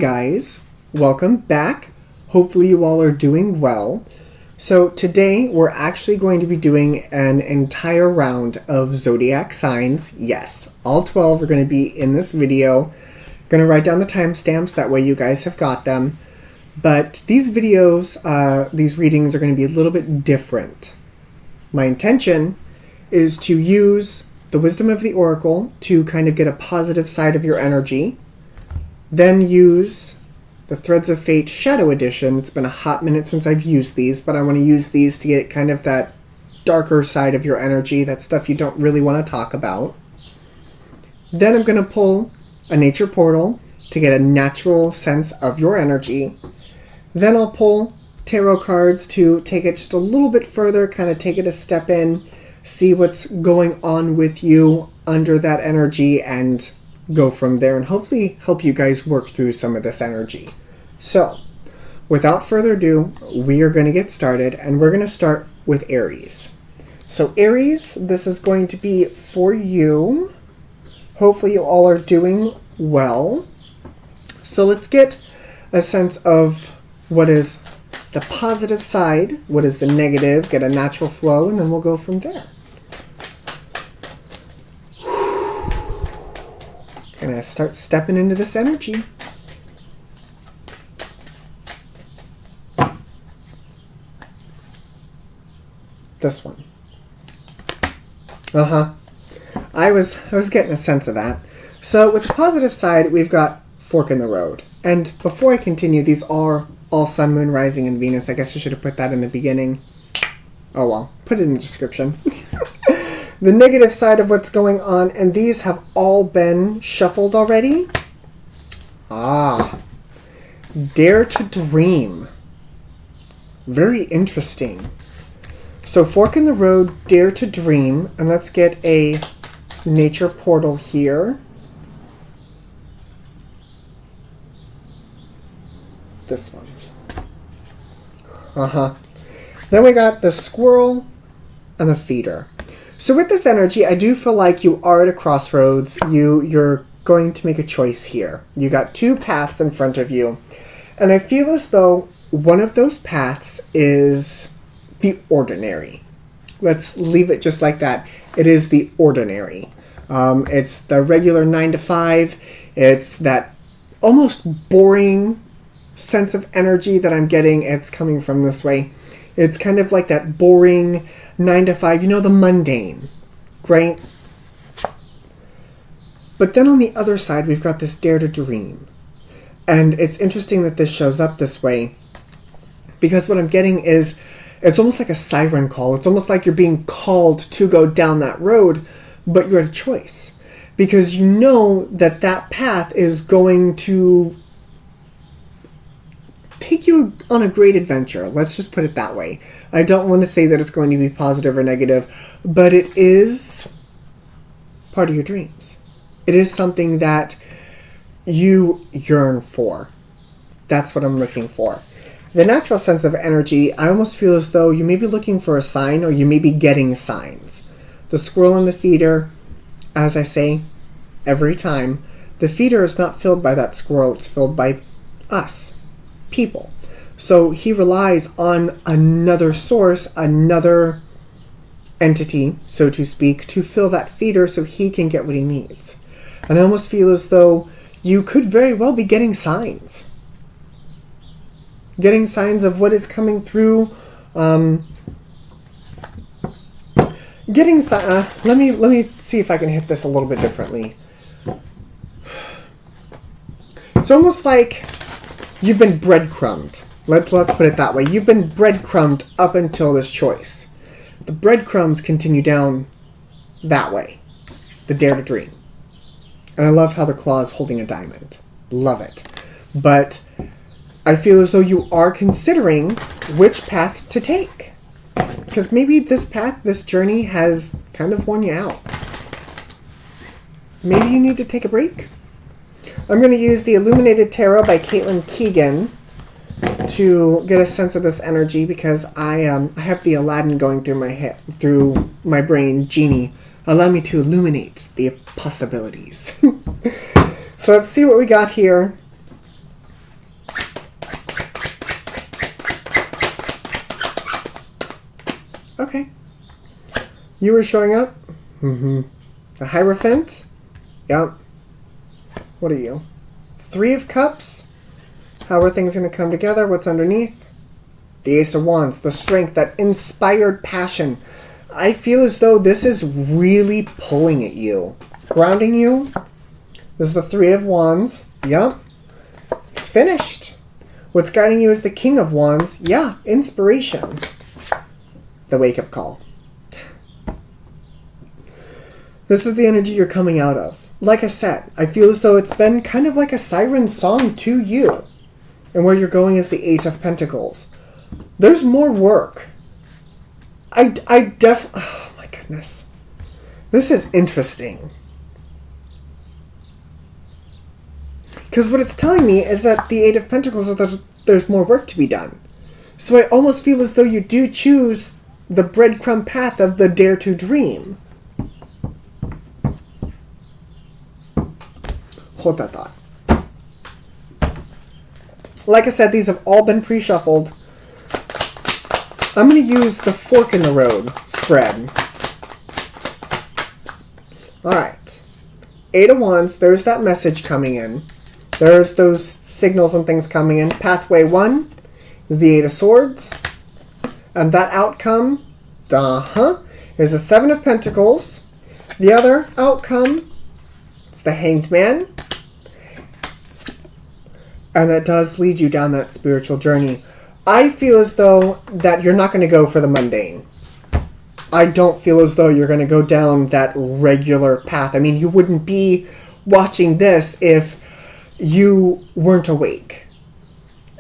guys, welcome back. Hopefully you all are doing well. So today we're actually going to be doing an entire round of zodiac signs. Yes, all 12 are going to be in this video. I'm going to write down the timestamps, that way you guys have got them. But these videos, these readings are going to be a little bit different. My intention is to use the wisdom of the oracle to kind of get a positive side of your energy. Then use the Threads of Fate Shadow Edition. It's been a hot minute since I've used these, but I want to use these to get kind of that darker side of your energy, that stuff you don't really want to talk about. Then I'm going to pull a nature portal to get a natural sense of your energy. Then I'll pull tarot cards to take it just a little bit further, kind of take it a step in, see what's going on with you under that energy, and go from there and hopefully help you guys work through some of this energy. So, without further ado, we are going to get started, and we're going to start with Aries. So Aries, this is going to be for you. Hopefully you all are doing well. So let's get a sense of what is the positive side, what is the negative, get a natural flow, and then we'll go from there. Gonna start stepping into this energy. This one. I was getting a sense of that. So with the positive side, we've got fork in the road. And before I continue, these are all Sun, Moon, Rising, and Venus. I guess I should have put that in the beginning. Oh well, put it in the description. The negative side of what's going on, and these have all been shuffled already. Dare to dream. Very interesting. So fork in the road, dare to dream, and let's get a nature portal here. This one. Then we got the squirrel and the feeder. So with this energy, I do feel like you are at a crossroads. You're going to make a choice here. You got two paths in front of you. And I feel as though one of those paths is the ordinary. Let's leave it just like that. It is the ordinary. It's the regular 9 to 5. It's that almost boring sense of energy that I'm getting. It's coming from this way. It's kind of like that boring 9 to 5, the mundane, right? But then on the other side, we've got this dare to dream. And it's interesting that this shows up this way, because what I'm getting is, it's almost like a siren call. It's almost like you're being called to go down that road, but you're at a choice. Because you know that that path is going to take you on a great adventure. Let's just put it that way. I don't want to say that it's going to be positive or negative, but it is part of your dreams. It is something that you yearn for. That's what I'm looking for. The natural sense of energy, I almost feel as though you may be looking for a sign, or you may be getting signs. The squirrel and the feeder, as I say every time, the feeder is not filled by that squirrel, it's filled by us. People. So he relies on another source, another entity, so to speak, to fill that feeder so he can get what he needs. And I almost feel as though you could very well be getting signs. Getting signs of what is coming through. Let me see if I can hit this a little bit differently. It's almost like you've been breadcrumbed. Let's put it that way. You've been breadcrumbed up until this choice. The breadcrumbs continue down that way. The dare to dream. And I love how the claw is holding a diamond. Love it. But I feel as though you are considering which path to take. Because maybe this path, this journey has kind of worn you out. Maybe you need to take a break. I'm going to use the Illuminated Tarot by Caitlin Keegan to get a sense of this energy, because I have the Aladdin going through my brain. Genie, allow me to illuminate the possibilities. So let's see what we got here. Okay. You were showing up? Mm-hmm. The Hierophant? Yep. What are you? 3 of Cups? How are things going to come together? What's underneath? The Ace of Wands. The strength, that inspired passion. I feel as though this is really pulling at you. Grounding you. This is the 3 of Wands. Yep. It's finished. What's guiding you is the King of Wands. Yeah, inspiration. The wake-up call. This is the energy you're coming out of. Like I said, I feel as though it's been kind of like a siren song to you. And where you're going is the 8 of Pentacles. There's more work. Oh my goodness. This is interesting. Because what it's telling me is that the 8 of Pentacles, there's more work to be done. So I almost feel as though you do choose the breadcrumb path of the dare to dream. Hold that thought. Like I said, these have all been pre-shuffled. I'm going to use the fork in the road spread. Alright. 8 of Wands, there's that message coming in. There's those signals and things coming in. Pathway 1 is the 8 of Swords. And that outcome, is the 7 of Pentacles. The other outcome is the Hanged Man. And that does lead you down that spiritual journey. I feel as though that you're not going to go for the mundane. I don't feel as though you're going to go down that regular path. I mean, you wouldn't be watching this if you weren't awake.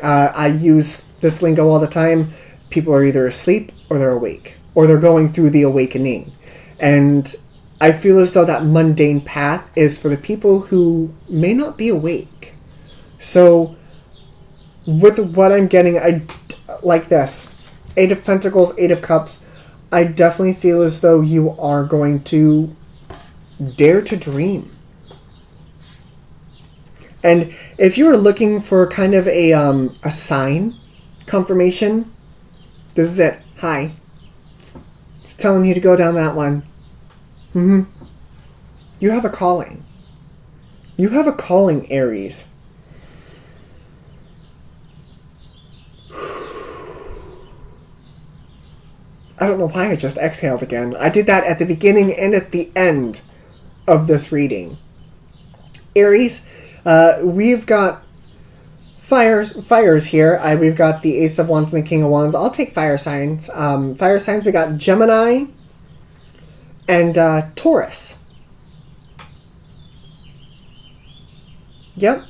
I use this lingo all the time. People are either asleep or they're awake. Or they're going through the awakening. And I feel as though that mundane path is for the people who may not be awake. So, with what I'm getting, I like this. 8 of Pentacles, 8 of Cups. I definitely feel as though you are going to dare to dream. And if you were looking for kind of a sign, confirmation, this is it. Hi. It's telling you to go down that one. You have a calling. You have a calling, Aries. I don't know why I just exhaled again. I did that at the beginning and at the end of this reading. Aries, we've got fires here. We've got the Ace of Wands and the King of Wands. I'll take fire signs. Fire signs, we got Gemini and Taurus. Yep.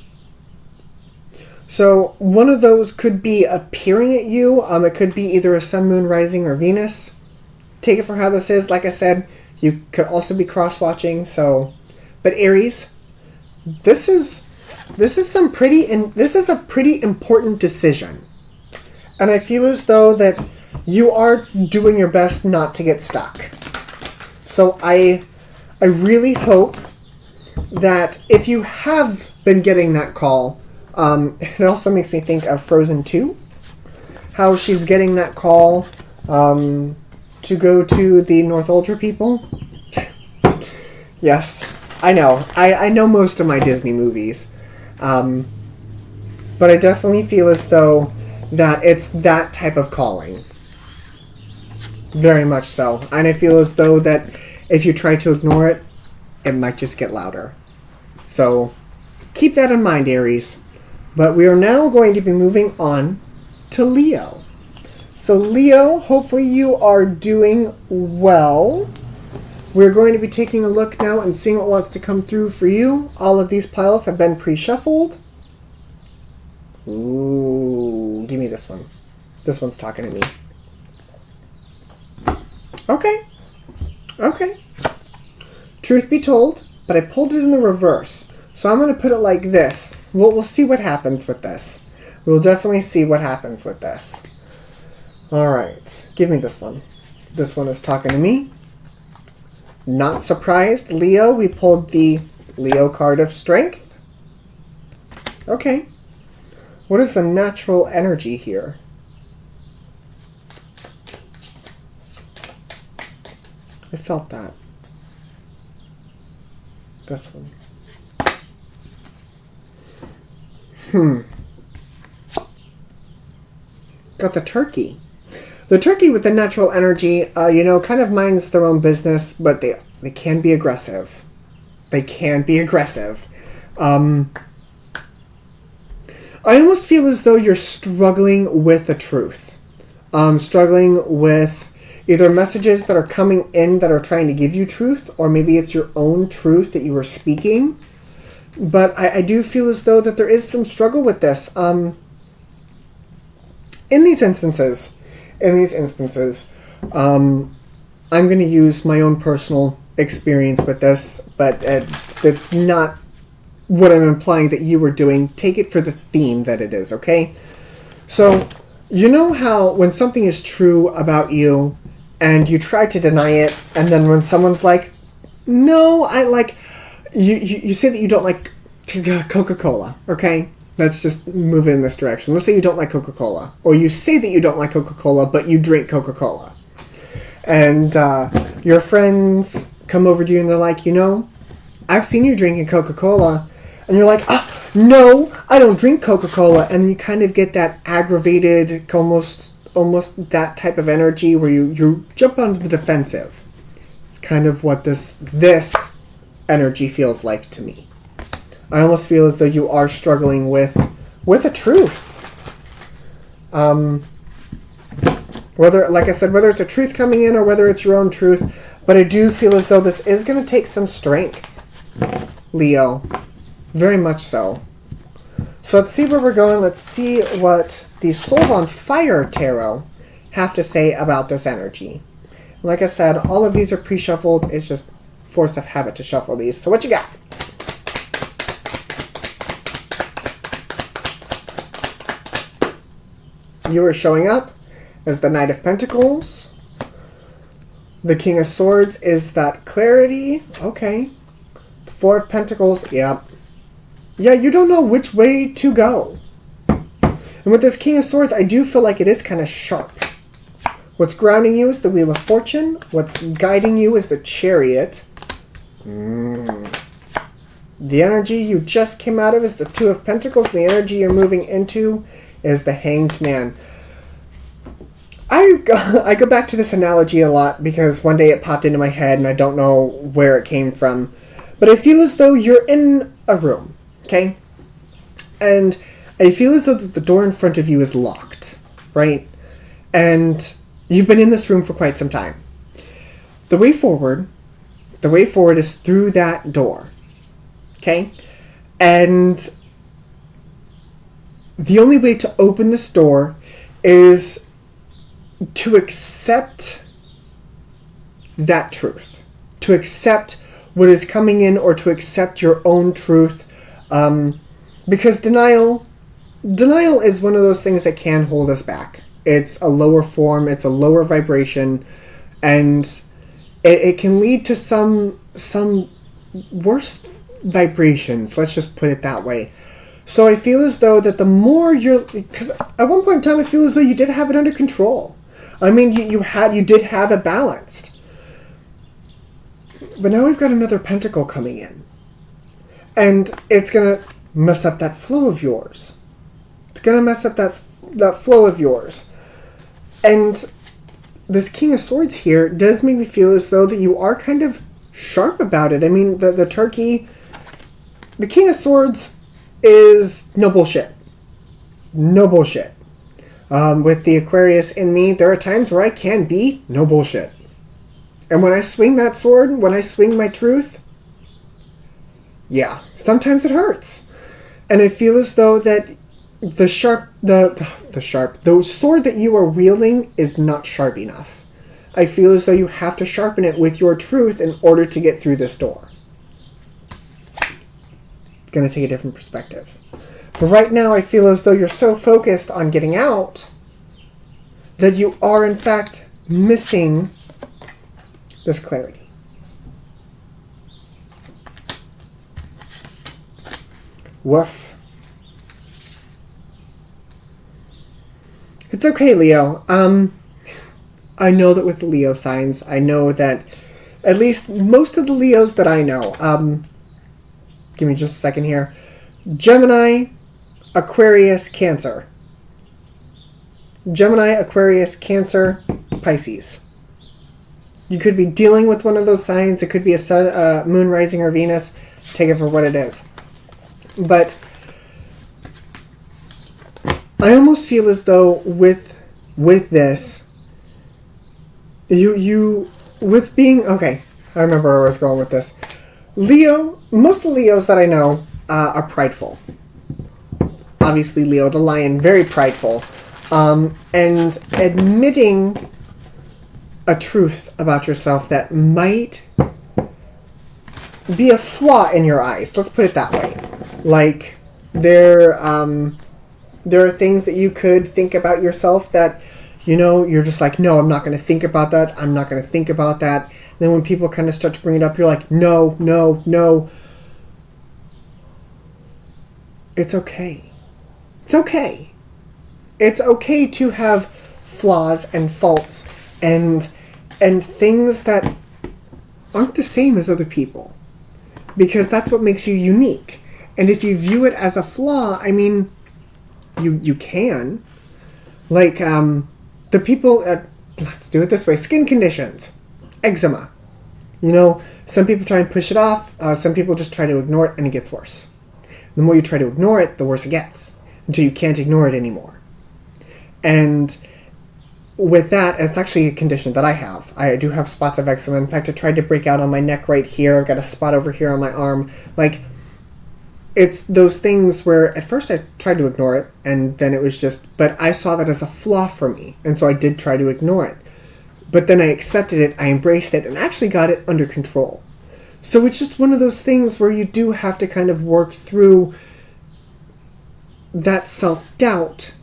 So one of those could be appearing at you. It could be either a sun, moon, rising, or Venus. Take it for how this is. Like I said, you could also be cross-watching. So, but Aries, this is a pretty important decision, and I feel as though that you are doing your best not to get stuck. So I really hope that if you have been getting that call. It also makes me think of Frozen 2. How she's getting that call to go to the North Ultra people. Yes, I know. I know most of my Disney movies. But I definitely feel as though that it's that type of calling. Very much so. And I feel as though that if you try to ignore it, it might just get louder. So keep that in mind, Aries. But we are now going to be moving on to Leo. So Leo, hopefully you are doing well. We're going to be taking a look now and seeing what wants to come through for you. All of these piles have been pre-shuffled. Ooh, give me this one. This one's talking to me. Okay. Truth be told, but I pulled it in the reverse. So I'm going to put it like this. We'll see what happens with this. We'll definitely see what happens with this. Alright, give me this one. This one is talking to me. Not surprised, Leo. We pulled the Leo card of strength. Okay. What is the natural energy here? felt that. This one. Got the turkey. The turkey with the natural energy, kind of minds their own business, but they can be aggressive. They can be aggressive. I almost feel as though you're struggling with the truth. Struggling with either messages that are coming in that are trying to give you truth, or maybe it's your own truth that you are speaking. But I do feel as though that there is some struggle with this. In these instances, I'm going to use my own personal experience with this, but it's not what I'm implying that you were doing. Take it for the theme that it is, okay? So, you know how when something is true about you and you try to deny it, and then when someone's like, no, I like, you say that you don't like Coca-Cola, okay? Let's just move in this direction. Let's say you don't like Coca-Cola. Or you say that you don't like Coca-Cola, but you drink Coca-Cola. And your friends come over to you and they're like, I've seen you drinking Coca-Cola. And you're like, no, I don't drink Coca-Cola. And you kind of get that aggravated, almost that type of energy where you jump onto the defensive. It's kind of what this energy feels like to me. I almost feel as though you are struggling with a truth. Whether, like I said, whether it's a truth coming in or whether it's your own truth. But I do feel as though this is going to take some strength, Leo. Very much so. So let's see where we're going. Let's see what the Souls on Fire Tarot have to say about this energy. Like I said, all of these are pre-shuffled. It's just force of habit to shuffle these. So what you got? You are showing up as the Knight of Pentacles. The King of Swords is that clarity. Okay. The Four of Pentacles. Yep. Yeah, you don't know which way to go. And with this King of Swords, I do feel like it is kind of sharp. What's grounding you is the Wheel of Fortune. What's guiding you is the Chariot. The energy you just came out of is the Two of Pentacles. The energy you're moving into is the Hanged Man. I go back to this analogy a lot because one day it popped into my head and I don't know where it came from. But I feel as though you're in a room, okay? And I feel as though the door in front of you is locked, right? And you've been in this room for quite some time. The way forward is through that door, okay? And the only way to open this door is to accept that truth, to accept what is coming in, or to accept your own truth, because denial is one of those things that can hold us back. It's a lower form, it's a lower vibration, and it can lead to some worse vibrations. Let's just put it that way. So I feel as though that the more because at one point in time I feel as though you did have it under control. I mean, you did have it balanced. But now we've got another pentacle coming in. And it's going to mess up that flow of yours. It's going to mess up that flow of yours. And this King of Swords here does make me feel as though that you are kind of sharp about it. I mean, the turkey, the King of Swords is no bullshit. No bullshit. With the Aquarius in me, there are times where I can be no bullshit. And when I swing that sword, when I swing my truth, yeah, sometimes it hurts. And I feel as though that the sword that you are wielding is not sharp enough. I feel as though you have to sharpen it with your truth in order to get through this door. It's going to take a different perspective. But right now I feel as though you're so focused on getting out that you are in fact missing this clarity. Woof. It's okay, Leo. I know that with the Leo signs, I know that At least most of the Leos that I know. Give me just a second here. Gemini, Aquarius, Cancer. Gemini, Aquarius, Cancer, Pisces. You could be dealing with one of those signs. It could be a sun, moon, rising, or Venus. Take it for what it is. But I almost feel as though with this, you with being okay. I remember where I was going with this. Leo. Most of the Leos that I know are prideful. Obviously, Leo the lion, very prideful, and admitting a truth about yourself that might be a flaw in your eyes. Let's put it that way. Like, there are things that you could think about yourself that, you're just like, no, I'm not going to think about that. I'm not going to think about that. And then when people kind of start to bring it up, you're like, no, no, no. It's okay. It's okay. It's okay to have flaws and faults and things that aren't the same as other people, because that's what makes you unique. And if you view it as a flaw, I mean, you can, like, the people let's do it this way: skin conditions, eczema. Some people try and push it off. Some people just try to ignore it, and it gets worse. The more you try to ignore it, the worse it gets, until you can't ignore it anymore. And with that, it's actually a condition that I have. I do have spots of eczema. In fact, I tried to break out on my neck right here. I've got a spot over here on my arm. Like, it's those things where at first I tried to ignore it, and then it was just, but I saw that as a flaw for me, and so I did try to ignore it. But then I accepted it, I embraced it, and actually got it under control. So it's just one of those things where you do have to kind of work through that self-doubt.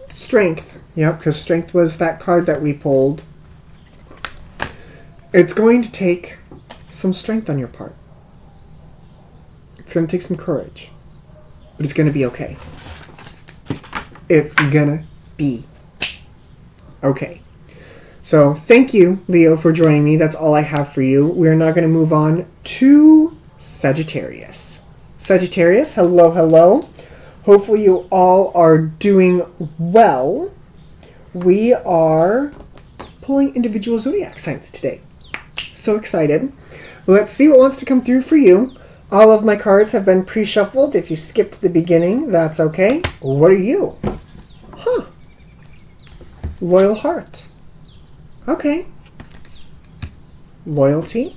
Strength. Yep, because strength was that card that we pulled. It's going to take some strength on your part. It's going to take some courage. But it's going to be okay. It's going to be okay. So, thank you, Leo, for joining me. That's all I have for you. We're now going to move on to Sagittarius. Sagittarius, hello, hello. Hopefully you all are doing well. We are pulling individual zodiac signs today. So excited. Let's see what wants to come through for you. All of my cards have been pre-shuffled. If you skipped the beginning, that's okay. What are you? Huh. Loyal heart. Okay. Loyalty.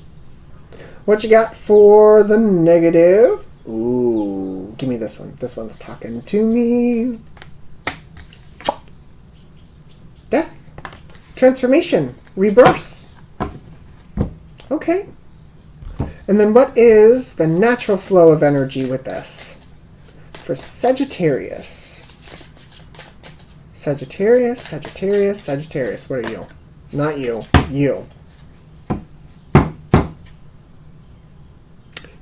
What you got for the negative? Ooh, give me this one. This one's talking to me. Death. Transformation. Rebirth. Okay. And then what is the natural flow of energy with this? For Sagittarius. Sagittarius, Sagittarius, Sagittarius. What are you? Not you. You.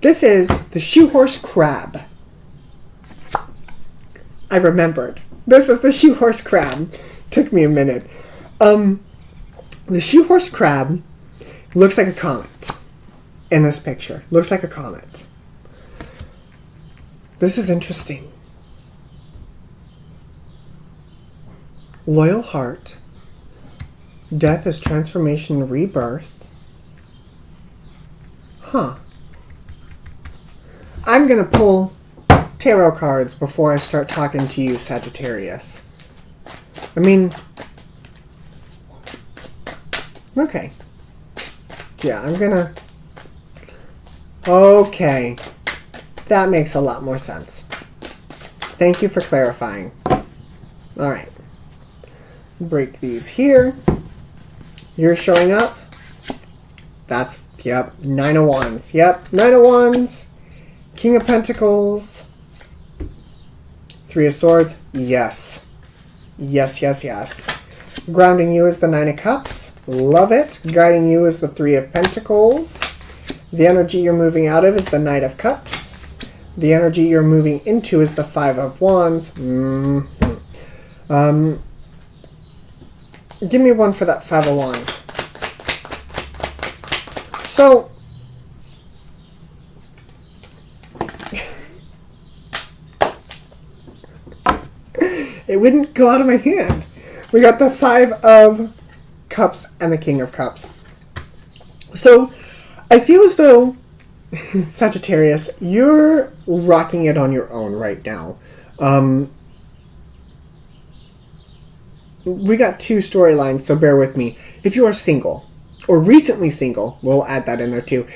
This is the shoe horse crab. I remembered. This is the shoe horse crab. Took me a minute. The shoe horse crab looks like a comet in this picture. Looks like a comet. This is interesting. Loyal heart. Death is transformation and rebirth. Huh. I'm going to pull tarot cards before I start talking to you, Sagittarius. I mean, okay. Yeah, I'm going to... Okay. That makes a lot more sense. Thank you for clarifying. Alright. Break these here. You're showing up. That's, yep, 9 of Wands. Yep, 9 of Wands. King of Pentacles. 3 of Swords. Yes. Yes, yes, yes. Grounding you is the 9 of Cups. Love it. Guiding you is the 3 of Pentacles. The energy you're moving out of is the Knight of Cups. The energy you're moving into is the 5 of Wands. Give me one for that 5 of Wands. So, it wouldn't go out of my hand. We got the 5 of Cups and the King of Cups. So, I feel as though, Sagittarius, you're rocking it on your own right now. We got 2 storylines, so bear with me. If you are single, or recently single, we'll add that in there too.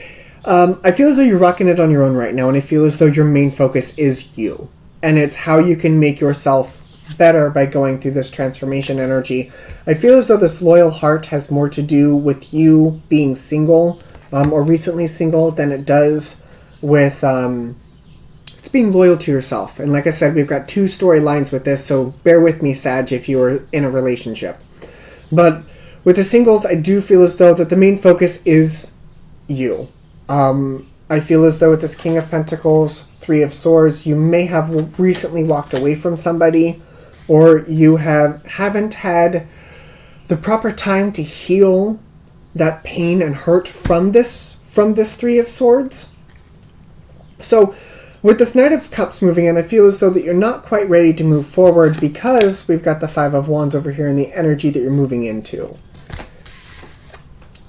I feel as though you're rocking it on your own right now, and I feel as though your main focus is you. And it's how you can make yourself better by going through this transformation energy. I feel as though this loyal heart has more to do with you being single, or recently single, than it does with it's being loyal to yourself. And like I said, we've got 2 storylines with this, so bear with me, Sag, if you are in a relationship. But with the singles, I do feel as though that the main focus is you. I feel as though with this King of Pentacles, 3 of Swords, you may have recently walked away from somebody, or you haven't had the proper time to heal that pain and hurt from this 3 of Swords. So with this Knight of Cups moving in, I feel as though that you're not quite ready to move forward because we've got the 5 of Wands over here in the energy that you're moving into.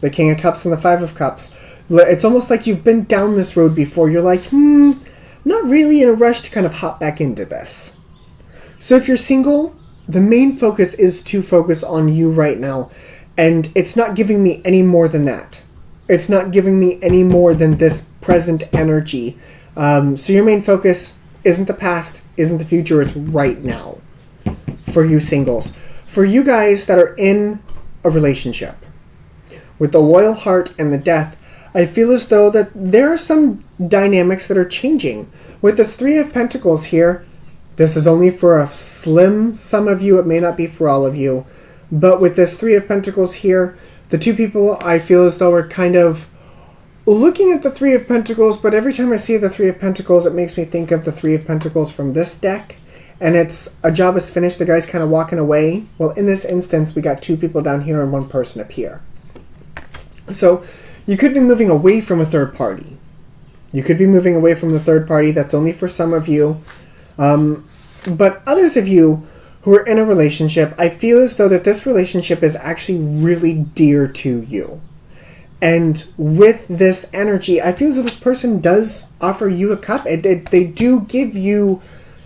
The King of Cups and the 5 of Cups. It's almost like you've been down this road before. You're like, not really in a rush to kind of hop back into this. So if you're single, the main focus is to focus on you right now. And it's not giving me any more than that. It's not giving me any more than this present energy. So your main focus isn't the past, isn't the future, it's right now. For you singles. For you guys that are in a relationship, with the loyal heart and the death, I feel as though that there are some dynamics that are changing. With this 3 of Pentacles here, this is only for a slim sum of you, it may not be for all of you. But with this 3 of Pentacles here, the 2 people I feel as though are kind of looking at the 3 of Pentacles, but every time I see the 3 of Pentacles, it makes me think of the 3 of Pentacles from this deck. And it's a job is finished, the guy's kind of walking away. Well, in this instance, we got 2 people down here and 1 person up here. So you could be moving away from a third party. You could be moving away from the third party. That's only for some of you. But others of you who are in a relationship, I feel as though that this relationship is actually really dear to you. And with this energy, I feel as though this person does offer you a cup. They do give you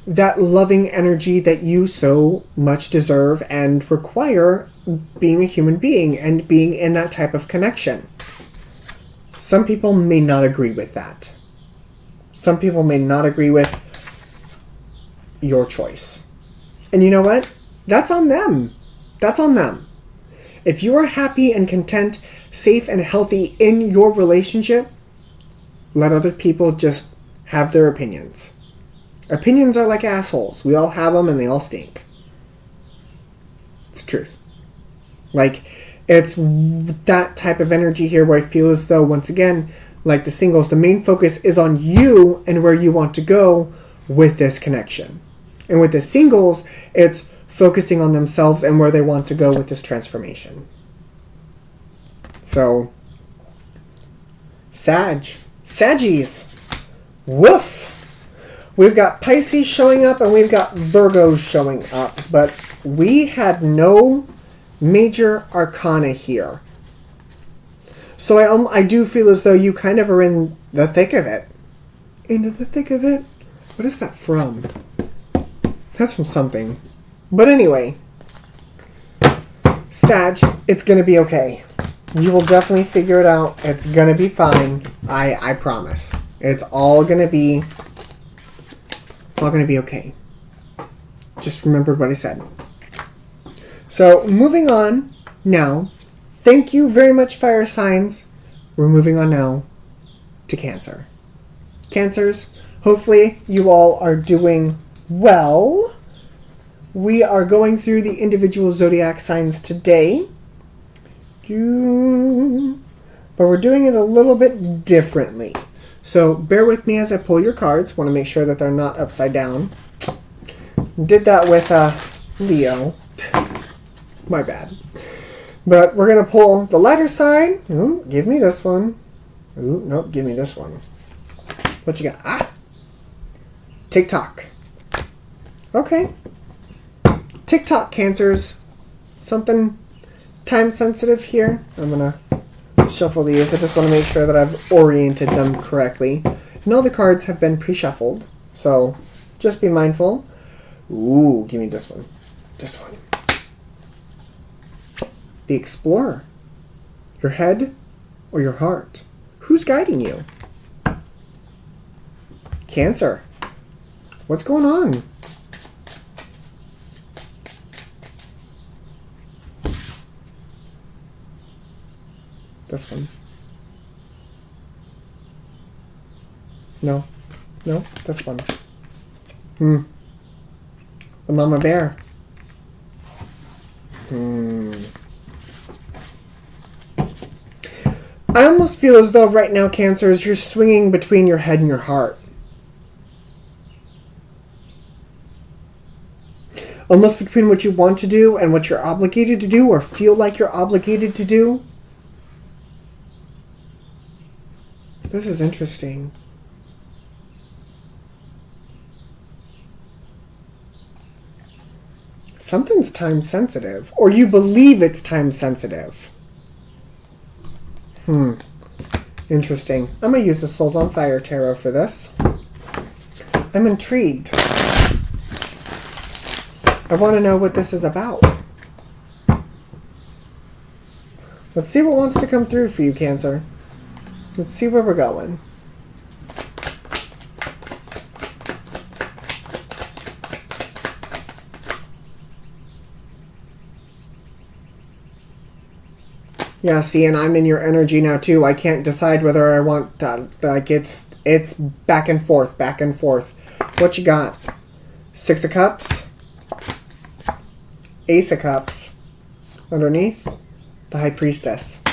that loving energy that you so much deserve and require, being a human being and being in that type of connection. Some people may not agree with that. Some people may not agree with your choice. And you know what? That's on them. That's on them. If you are happy and content, safe and healthy in your relationship, let other people just have their opinions. Opinions are like assholes. We all have them and they all stink. It's the truth. Like, it's that type of energy here where I feel as though, once again, like the singles, the main focus is on you and where you want to go with this connection. And with the singles, it's focusing on themselves and where they want to go with this transformation. So, Saggies. Woof! We've got Pisces showing up and we've got Virgo showing up. But we had no major arcana here. So I do feel as though you kind of are in the thick of it. Into the thick of it? What is that from? That's from something. But anyway, Sag, it's going to be okay. You will definitely figure it out. It's going to be fine. I promise. It's all going to be okay. Just remember what I said. So, moving on now. Thank you very much, fire signs. We're moving on now to Cancer. Cancers, hopefully you all are doing well. We are going through the individual zodiac signs today. But we're doing it a little bit differently. So bear with me as I pull your cards. Want to make sure that they're not upside down. Did that with Leo. My bad. But we're going to pull the lighter side. Ooh, give me this one. Ooh, nope, give me this one. What you got? Ah! TikTok. Okay. TikTok, Cancers. Something time sensitive here. I'm going to shuffle these. I just want to make sure that I've oriented them correctly. And all the cards have been pre-shuffled. So just be mindful. Ooh, give me this one. This one. The Explorer. Your head or your heart? Who's guiding you? Cancer. What's going on? This one. No. No, this one. The mama bear. I almost feel as though right now, Cancers, you're swinging between your head and your heart. Almost between what you want to do and what you're obligated to do or feel like you're obligated to do. This is interesting. Something's time sensitive, or you believe it's time sensitive. Interesting. I'm going to use the Souls on Fire Tarot for this. I'm intrigued. I want to know what this is about. Let's see what wants to come through for you, Cancer. Let's see where we're going. Yeah, see, and I'm in your energy now too. I can't decide whether I want to, like, it's back and forth, back and forth. What you got? Six of Cups. Ace of Cups. Underneath, the High Priestess.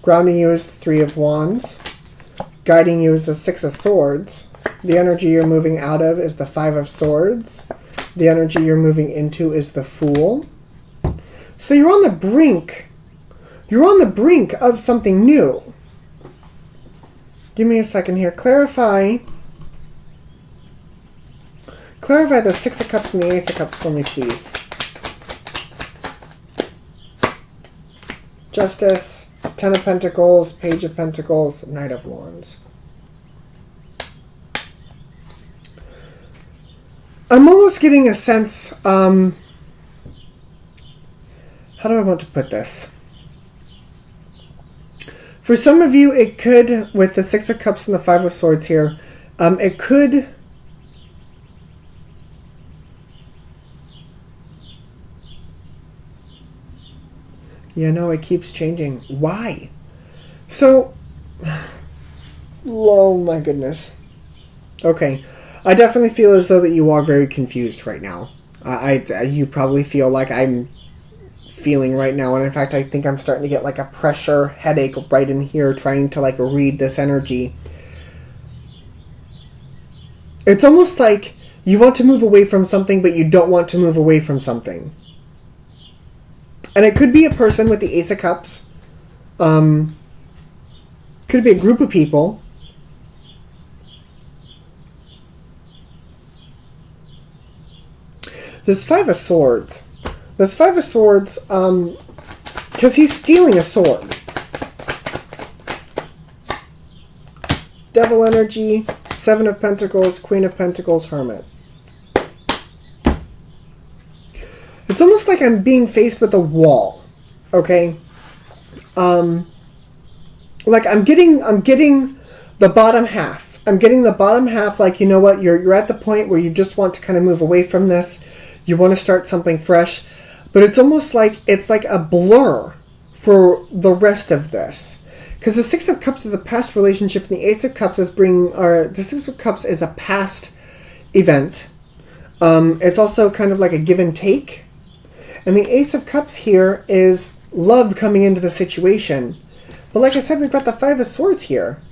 Grounding you is the Three of Wands. Guiding you is the Six of Swords. The energy you're moving out of is the Five of Swords. The energy you're moving into is the Fool. So you're on the brink. You're on the brink of something new. Give me a second here. Clarify the Six of Cups and the Ace of Cups for me, please. Justice, Ten of Pentacles, Page of Pentacles, Knight of Wands. I'm almost getting a sense, how do I want to put this? For some of you, it could, with the Six of Cups and the Five of Swords here, it could... Yeah, no, it keeps changing. Why? So, oh my goodness. Okay, I definitely feel as though that you are very confused right now. You probably feel like I'm feeling right now, and in fact, I think I'm starting to get like a pressure headache right in here trying to like read this energy. It's almost like you want to move away from something, but you don't want to move away from something. And it could be a person with the Ace of Cups. Could be a group of people. There's Five of Swords. There's Five of Swords, because he's stealing a sword. Devil energy, Seven of Pentacles, Queen of Pentacles, Hermit. It's almost like I'm being faced with a wall, okay? Like I'm getting the bottom half. I'm getting the bottom half, like, you know what, you're at the point where you just want to kind of move away from this. You want to start something fresh. But it's almost like it's like a blur for the rest of this. Because the Six of Cups is a past relationship, and the Ace of Cups is the Six of Cups is a past event. It's also kind of like a give and take. And the Ace of Cups here is love coming into the situation. But like I said, we've got the Five of Swords here.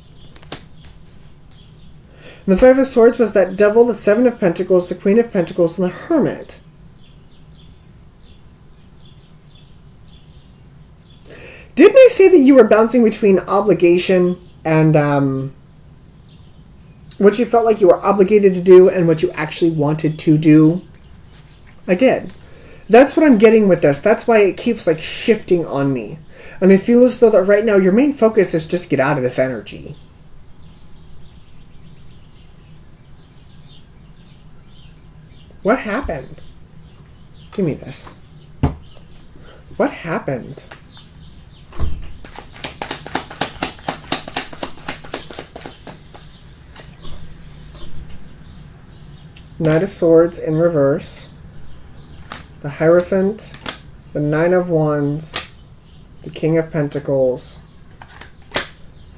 And the Five of Swords was that Devil, the Seven of Pentacles, the Queen of Pentacles, and the Hermit. Didn't I say that you were bouncing between obligation and what you felt like you were obligated to do and what you actually wanted to do? I did. That's what I'm getting with this. That's why it keeps like shifting on me. And I feel as though that right now your main focus is just get out of this energy. What happened? Give me this. What happened? Knight of Swords in reverse. The Hierophant. The Nine of Wands. The King of Pentacles.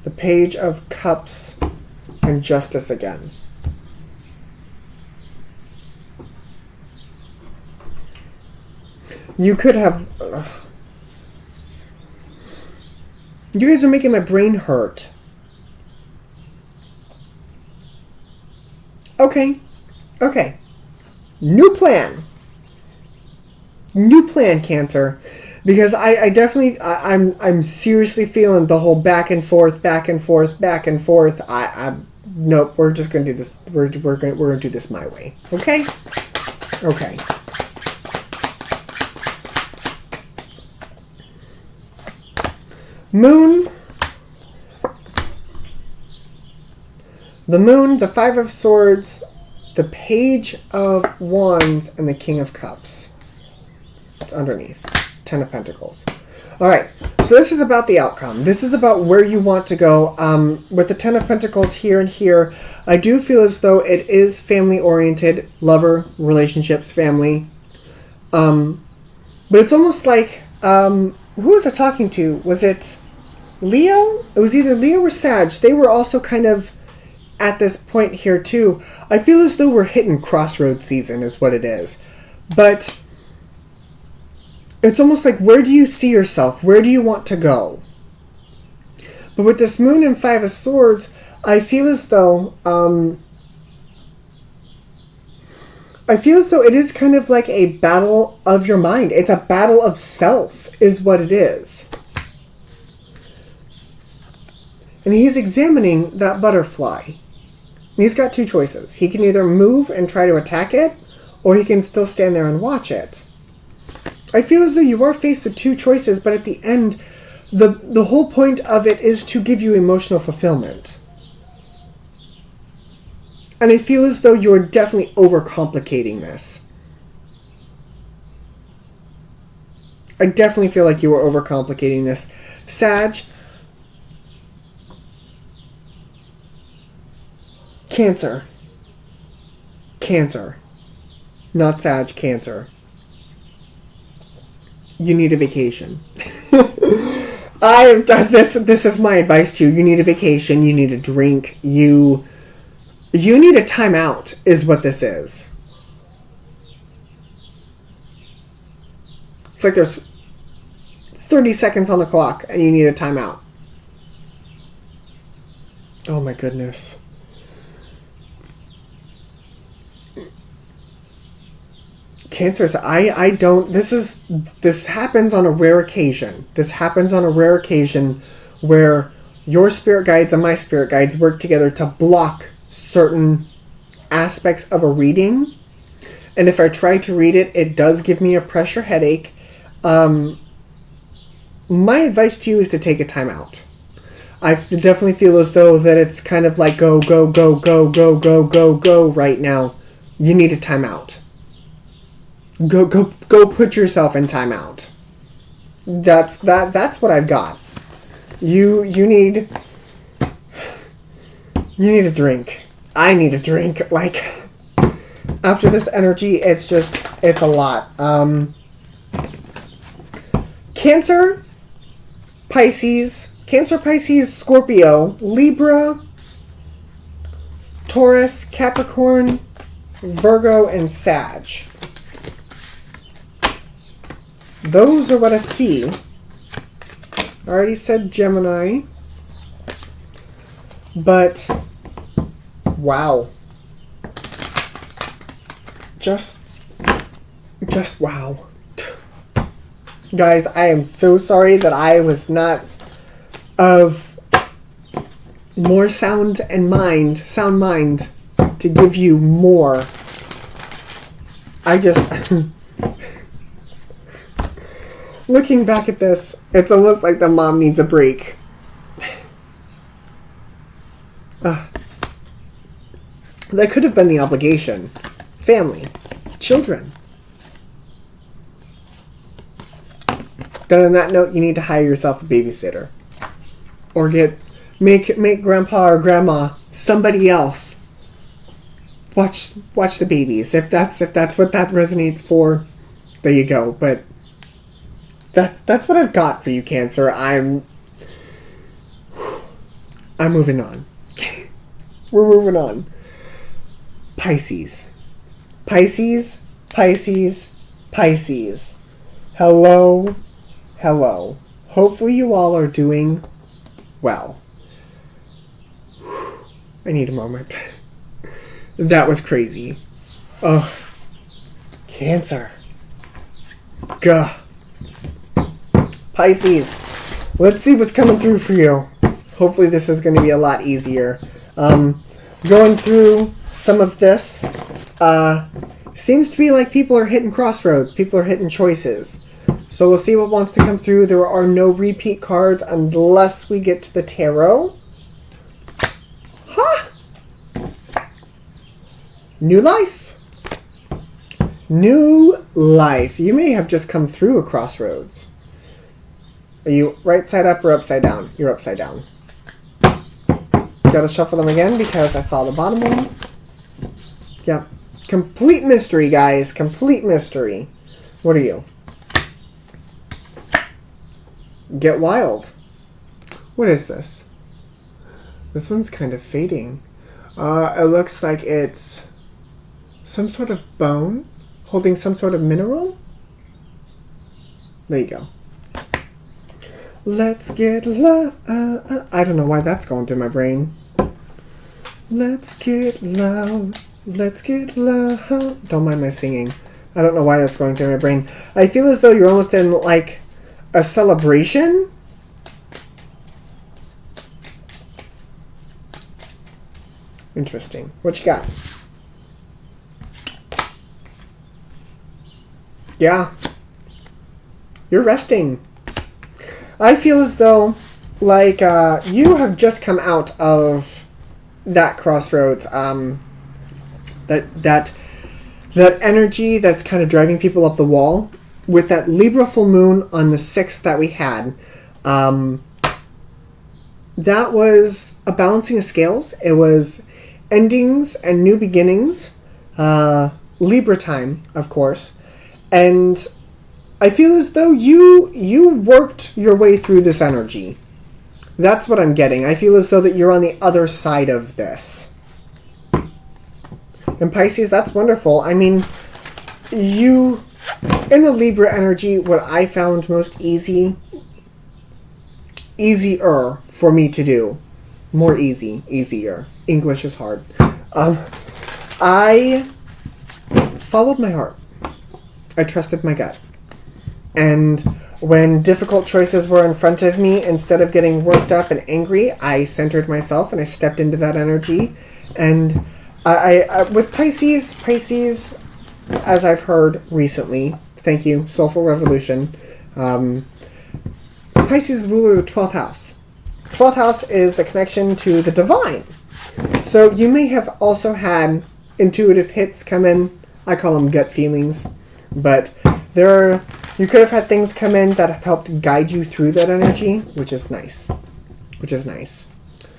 The Page of Cups. And Justice again. You could have... You guys are making my brain hurt. Okay. Okay. New plan. New plan, Cancer. Because I definitely... I'm seriously feeling the whole back and forth, back and forth, back and forth. Nope, we're just going to do this. We're going to do this my way. Okay? Okay. Moon. The Moon, the Five of Swords, the Page of Wands, and the King of Cups. It's underneath. Ten of Pentacles. Alright, so this is about the outcome. This is about where you want to go. With the Ten of Pentacles here and here, I do feel as though it is family-oriented. Lover, relationships, family. But it's almost like... who was I talking to? Was it... Leo? It was either Leo or Sag. They were also kind of at this point here too. I feel as though we're hitting crossroads season is what it is. But it's almost like, where do you see yourself? Where do you want to go? But with this Moon and Five of Swords, I feel as though it is kind of like a battle of your mind. It's a battle of self is what it is. And he's examining that butterfly. And he's got two choices. He can either move and try to attack it, or he can still stand there and watch it. I feel as though you are faced with two choices, but at the end, the whole point of it is to give you emotional fulfillment. And I feel as though you are definitely overcomplicating this. I definitely feel like you are overcomplicating this. Sag... Cancer. Cancer. Not Sag, Cancer. You need a vacation. I have done this. This is my advice to you. You need a vacation. You need a drink. You need a timeout is what this is. It's like there's 30 seconds on the clock and you need a timeout. Oh my goodness. Cancers, I don't, this happens on a rare occasion. This happens on a rare occasion where your spirit guides and my spirit guides work together to block certain aspects of a reading. And if I try to read it, it does give me a pressure headache. My advice to you is to take a time out. I definitely feel as though that it's kind of like go, go, go, go, go, go, go, go right now. You need a time out. Go put yourself in timeout. That's what I've got. You need a drink. I need a drink. Like, after this energy, it's a lot. Cancer, Pisces, Scorpio, Libra, Taurus, Capricorn, Virgo, and Sag. Those are what I see. I already said Gemini. But Wow. Just wow. Guys, I am so sorry that I was not of more sound mind to give you more. I just looking back at this, it's almost like the mom needs a break. That could have been the obligation. Family. Children. Then on that note, you need to hire yourself a babysitter. Or make grandpa or grandma somebody else. Watch the babies. If that's what that resonates for, there you go. But that's what I've got for you, Cancer. I'm moving on. We're moving on. Pisces. Pisces. Hello. Hopefully you all are doing well. I need a moment. That was crazy. Oh. Cancer. Gah. Pisces. Let's see what's coming through for you. Hopefully this is going to be a lot easier. Going through some of this, seems to be like people are hitting crossroads. People are hitting choices. So we'll see what wants to come through. There are no repeat cards unless we get to the tarot. Huh! New life. New life. You may have just come through a crossroads. Are you right side up or upside down? You're upside down. Gotta shuffle them again because I saw the bottom one. Yeah. Complete mystery, guys. Complete mystery. What are you? Get wild. What is this? This one's kind of fading. It looks like it's some sort of bone holding some sort of mineral. There you go. Let's get loud. I don't know why that's going through my brain. Let's get loud. Let's get loud. Don't mind my singing. I don't know why that's going through my brain. I feel as though you're almost in like a celebration. Interesting. What you got? Yeah. You're resting. I feel as though like you have just come out of that crossroads. That energy that's kind of driving people up the wall. With that Libra full moon on the 6th that we had, that was a balancing of scales. It was endings and new beginnings. Libra time, of course. And I feel as though you worked your way through this energy. That's what I'm getting. I feel as though that you're on the other side of this. And Pisces, that's wonderful. I mean, you... In the Libra energy, what I found most easier for me to do. More easier. English is hard. I followed my heart. I trusted my gut. And when difficult choices were in front of me, instead of getting worked up and angry, I centered myself and I stepped into that energy. And I with Pisces, as I've heard recently, thank you, Soulful Revolution, Pisces is the ruler of the 12th house. 12th house is the connection to the divine. So you may have also had intuitive hits come in. I call them gut feelings. But you could have had things come in that have helped guide you through that energy, which is nice.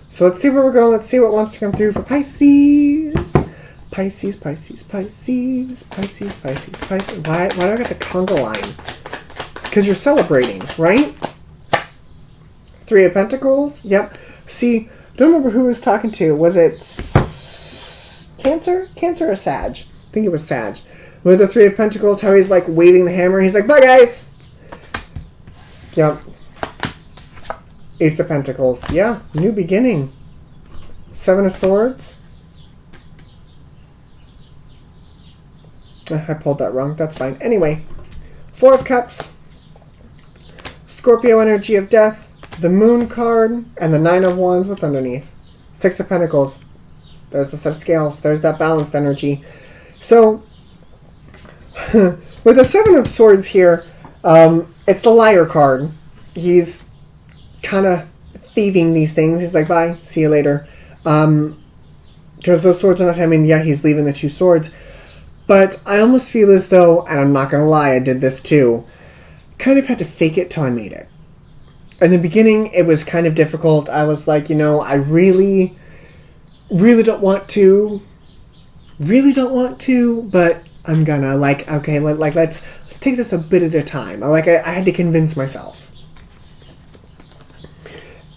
So let's see where we're going. Let's see what wants to come through for Pisces. Pisces. Why do I got the conga line? Because you're celebrating, right? 3 of Pentacles. Yep. See, I don't remember who I was talking to. Was it Cancer? Cancer or Sag? I think it was Sag. With the 3 of Pentacles, how he's like waving the hammer. He's like, bye guys! Yep. Ace of Pentacles. Yeah, new beginning. 7 of Swords. I pulled that wrong. That's fine. Anyway, Four of Cups, Scorpio energy of death, the Moon card, and the Nine of Wands. What's underneath? Six of Pentacles. There's a set of scales. There's that balanced energy. So, with the Seven of Swords here, it's the Liar card. He's kind of thieving these things. He's like, bye, see you later. Because those swords are not him, and yeah, he's leaving the two swords. But I almost feel as though, and I'm not going to lie, I did this too, kind of had to fake it till I made it. In the beginning, it was kind of difficult. I was like, I really don't want to. Really don't want to, but I'm gonna. Okay, let's take this a bit at a time. I had to convince myself.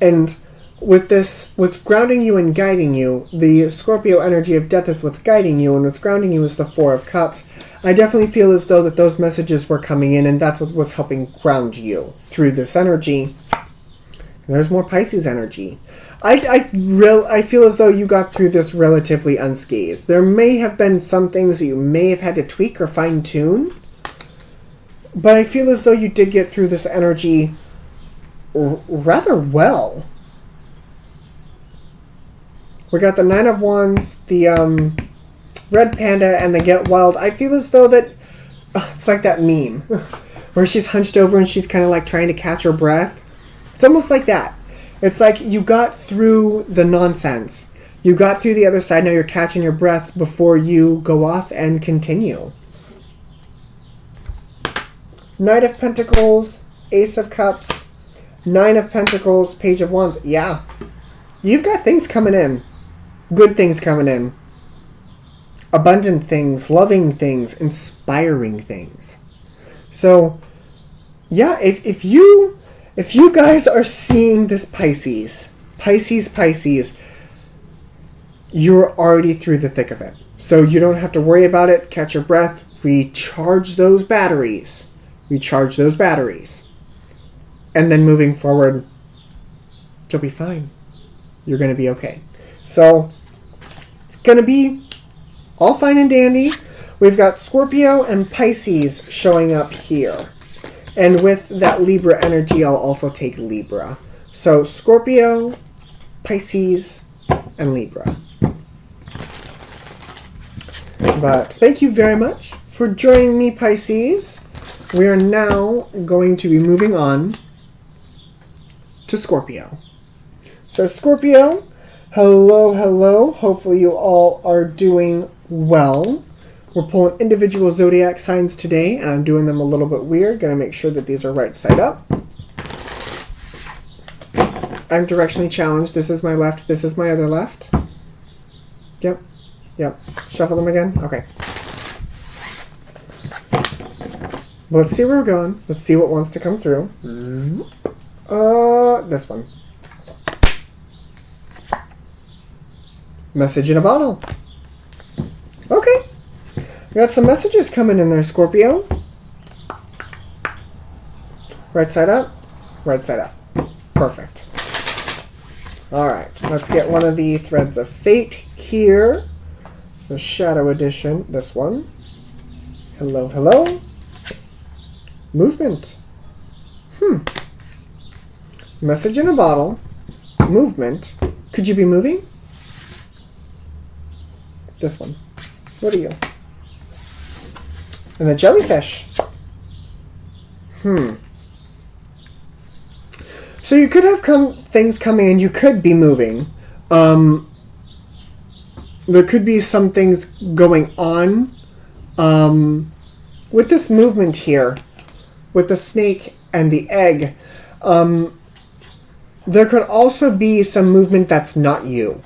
And with this, what's grounding you and guiding you, the Scorpio energy of death is what's guiding you, and what's grounding you is the Four of Cups. I definitely feel as though that those messages were coming in, and that's what was helping ground you through this energy. And there's more Pisces energy. I feel as though you got through this relatively unscathed. There may have been some things that you may have had to tweak or fine-tune, but I feel as though you did get through this energy rather well. We got the Nine of Wands, the Red Panda, and the Get Wild. I feel as though that it's like that meme where she's hunched over and she's kind of like trying to catch her breath. It's almost like that. It's like you got through the nonsense. You got through the other side. Now you're catching your breath before you go off and continue. Knight of Pentacles, Ace of Cups, Nine of Pentacles, Page of Wands. Yeah. You've got things coming in. Good things coming in. Abundant things, loving things, inspiring things. So, yeah, if you guys are seeing this Pisces, you're already through the thick of it. So you don't have to worry about it. Catch your breath. Recharge those batteries. And then moving forward, you'll be fine. You're going to be okay. So, it's going to be all fine and dandy. We've got Scorpio and Pisces showing up here. And with that Libra energy, I'll also take Libra. So, Scorpio, Pisces, and Libra. But thank you very much for joining me, Pisces. We are now going to be moving on to Scorpio. So, Scorpio, hello. Hopefully you all are doing well. We're pulling individual zodiac signs today, and I'm doing them a little bit weird. Going to make sure that these are right side up. I'm directionally challenged. This is my left. This is my other left. Yep. Shuffle them again. Okay. Let's see where we're going. Let's see what wants to come through. This one. Message in a bottle. Okay. We got some messages coming in there, Scorpio. Right side up. Perfect. Alright, let's get one of the Threads of Fate here. The Shadow Edition, this one. Hello. Movement. Message in a bottle. Movement. Could you be moving? This one. What are you? And the jellyfish. So you could have things coming in. You could be moving. There could be some things going on. With this movement here, with the snake and the egg, there could also be some movement that's not you.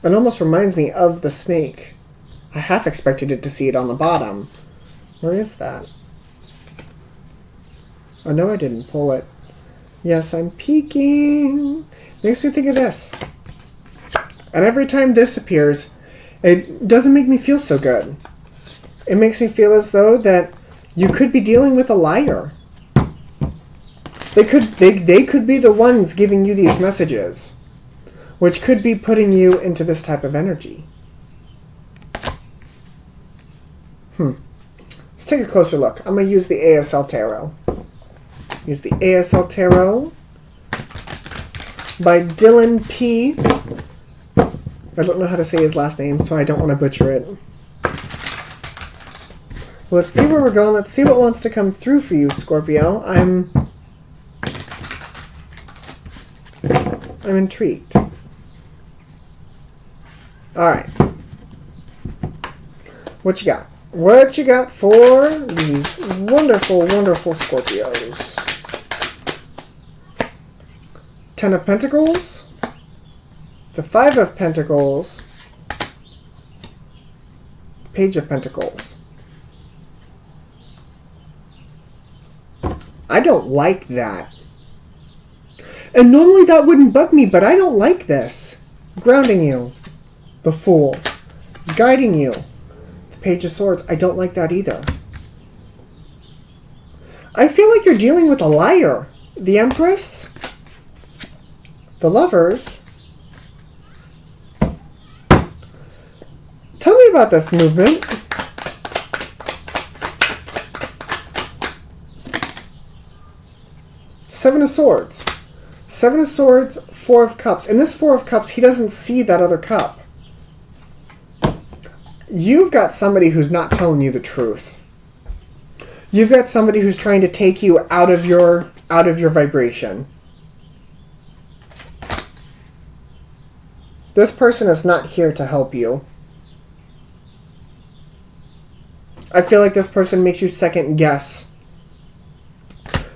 It almost reminds me of the snake. I half expected it to see it on the bottom. Where is that? Oh, no, I didn't pull it. Yes, I'm peeking. Makes me think of this. And every time this appears, it doesn't make me feel so good. It makes me feel as though that you could be dealing with a liar. They could be the ones giving you these messages. which could be putting you into this type of energy. Let's take a closer look. I'm going to use the ASL Tarot. Use the ASL Tarot by Dylan P. I don't know how to say his last name, so I don't want to butcher it. Let's see where we're going. Let's see what wants to come through for you, Scorpio. I'm intrigued. Alright. What you got? What you got for these wonderful, wonderful Scorpios? Ten of Pentacles. The Five of Pentacles. Page of Pentacles. I don't like that. And normally that wouldn't bug me, but I don't like this. Grounding you. The Fool. Guiding you. The Page of Swords. I don't like that either. I feel like you're dealing with a liar. The Empress. The Lovers. Tell me about this movement. Seven of Swords. Seven of Swords, Four of Cups. In this Four of Cups, he doesn't see that other cup. You've got somebody who's not telling you the truth. You've got somebody who's trying to take you out of your vibration. This person is not here to help you. I feel like this person makes you second guess.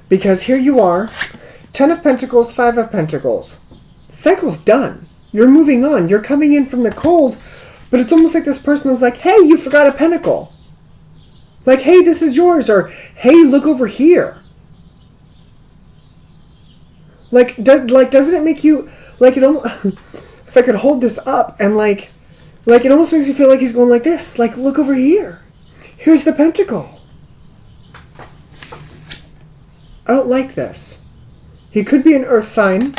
Because here you are, Ten of Pentacles, Five of Pentacles. Cycle's done. You're moving on. You're coming in from the cold, but it's almost like this person is like, hey, you forgot a pentacle. Like, hey, this is yours, or hey, look over here. Doesn't it make you, like, it almost, if I could hold this up, and like it almost makes you feel like he's going like this, like, look over here. Here's the pentacle. I don't like this. He could be an earth sign.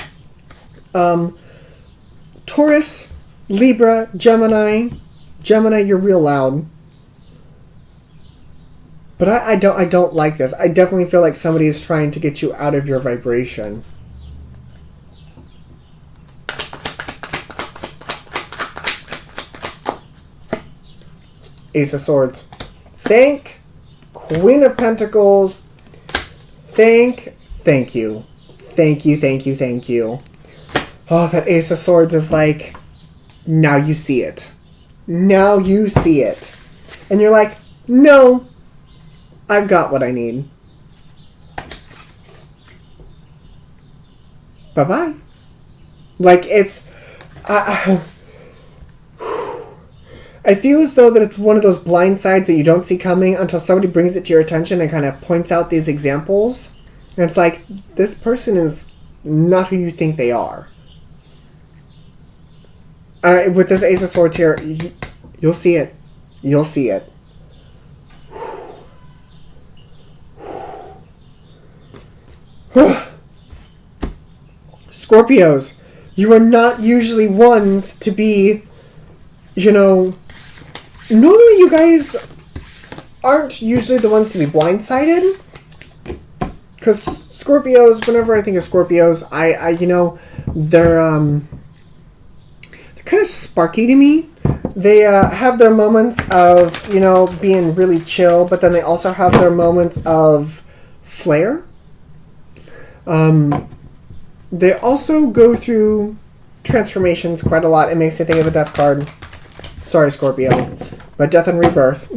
Taurus, Libra, Gemini. Gemini, you're real loud. But I don't like this. I definitely feel like somebody is trying to get you out of your vibration. Ace of Swords. Thank Queen of Pentacles. Thank you. Thank you. Oh, that Ace of Swords is like, now you see it. Now you see it. And you're like, no, I've got what I need. Bye-bye. Like, it's... I feel as though that it's one of those blind sides that you don't see coming until somebody brings it to your attention and kind of points out these examples. And it's like, this person is not who you think they are. With this Ace of Swords here, you'll see it. You'll see it. Scorpios, you are not usually ones to be, normally you guys aren't usually the ones to be blindsided. Because Scorpios, whenever I think of Scorpios, they're kind of sparky to me. They have their moments of, being really chill, but then they also have their moments of flair. They also go through transformations quite a lot. It makes me think of the Death card. Sorry, Scorpio. But Death and Rebirth.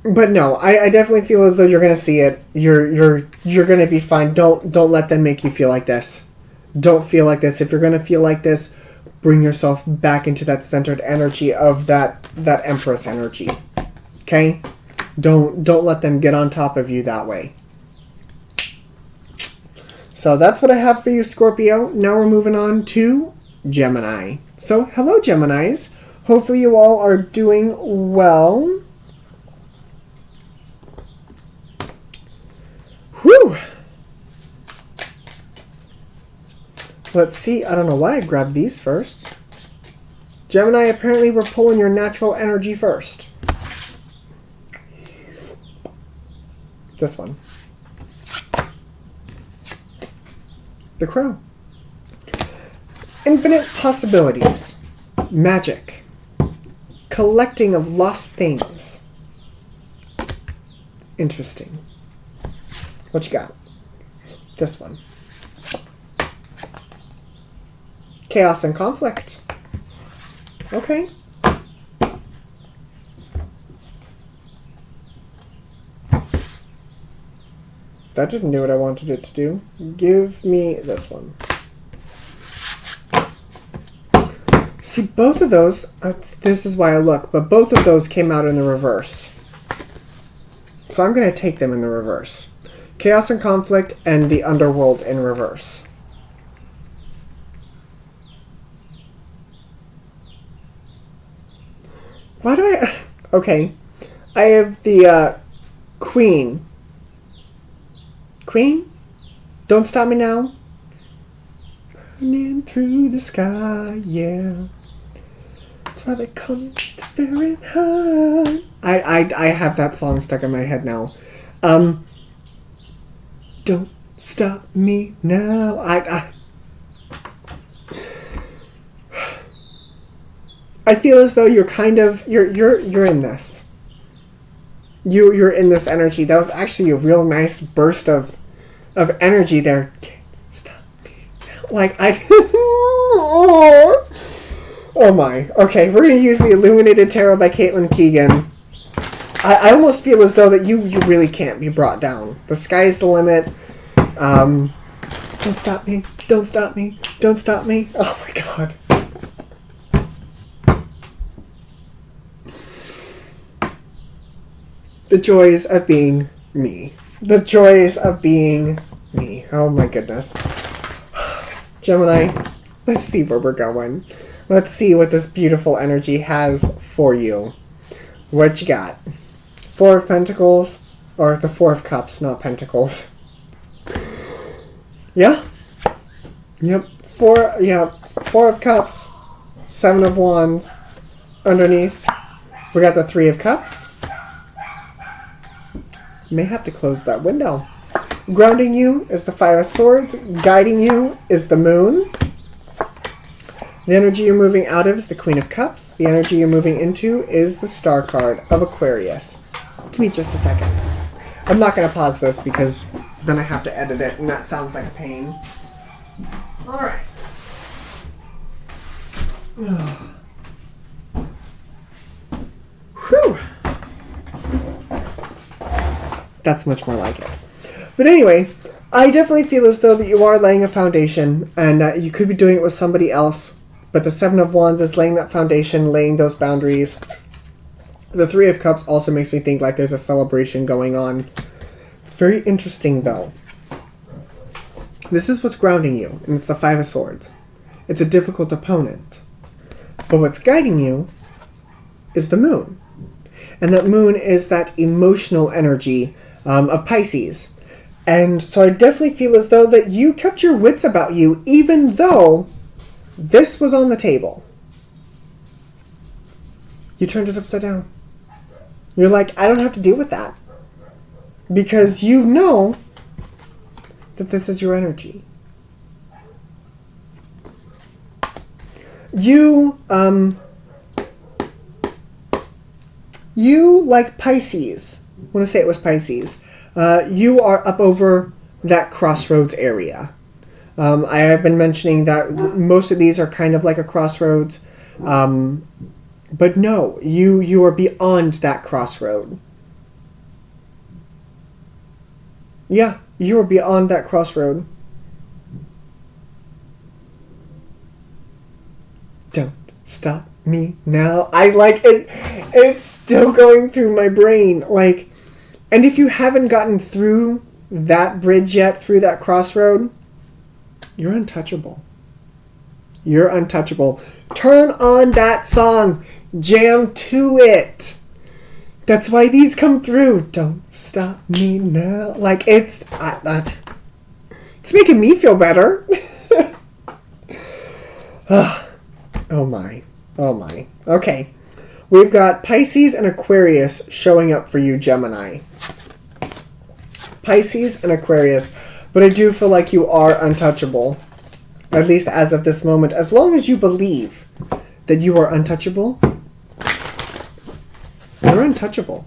But no, I definitely feel as though you're gonna see it. You're gonna be fine. Don't let them make you feel like this. Don't feel like this. If you're gonna feel like this, bring yourself back into that centered energy of that Empress energy. Okay? Don't let them get on top of you that way. So that's what I have for you, Scorpio. Now we're moving on to Gemini. So hello, Geminis. Hopefully you all are doing well. Whew. Let's see. I don't know why I grabbed these first. Gemini, apparently we're pulling your natural energy first. This one. The Crow. Infinite possibilities. Magic. Collecting of lost things. Interesting. What you got? This one. Chaos and conflict. Okay. That didn't do what I wanted it to do. Give me this one. See, both of those, this is why I look, but both of those came out in the reverse. So I'm going to take them in the reverse. Chaos and conflict and the underworld in reverse. Why do I... Okay. I have the Queen. Queen? Don't stop me now. Burning through the sky, yeah. That's why they call me Mr. Fahrenheit. I have that song stuck in my head now. Don't stop me now. I feel as though you're kind of you're in this. You're in this energy. That was actually a real nice burst of energy there. Can't stop me now. Like oh my. Okay, we're gonna use the Illuminated Tarot by Caitlin Keegan. I almost feel as though that you really can't be brought down. The sky's the limit. Don't stop me. Don't stop me. Don't stop me. Oh my god. The joys of being me. The joys of being me. Oh my goodness. Gemini, let's see where we're going. Let's see what this beautiful energy has for you. What you got? Four of Pentacles, or the Four of Cups, not Pentacles. Yeah? Yep. Four of Cups, Seven of Wands. Underneath, we got the Three of Cups. May have to close that window. Grounding you is the Five of Swords. Guiding you is the Moon. The energy you're moving out of is the Queen of Cups. The energy you're moving into is the Star card of Aquarius. Give me just a second. I'm not going to pause this because then I have to edit it and that sounds like a pain. Alright. Whew. That's much more like it. But anyway, I definitely feel as though that you are laying a foundation and you could be doing it with somebody else. But the Seven of Wands is laying that foundation, laying those boundaries. The Three of Cups also makes me think like there's a celebration going on. It's very interesting though. This is what's grounding you, and it's the Five of Swords. It's a difficult opponent. But what's guiding you is the Moon. And that Moon is that emotional energy of Pisces. And so I definitely feel as though that you kept your wits about you, even though this was on the table. You turned it upside down. You're like, I don't have to deal with that. Because you know that this is your energy. You like Pisces. I want to say it was Pisces. You are up over that crossroads area. I have been mentioning that most of these are kind of like a crossroads. But no, you are beyond that crossroad. Yeah, you are beyond that crossroad. Don't stop me now. I like it. It's still going through my brain. Like, and if you haven't gotten through that bridge yet, through that crossroad, you're untouchable. You're untouchable. Turn on that song. Jam to it. That's why these come through. Don't stop me now. Like, it's making me feel better. Oh my. Oh my. Okay. We've got Pisces and Aquarius showing up for you, Gemini. Pisces and Aquarius. But I do feel like you are untouchable. At least as of this moment. As long as you believe that you are untouchable, you're untouchable.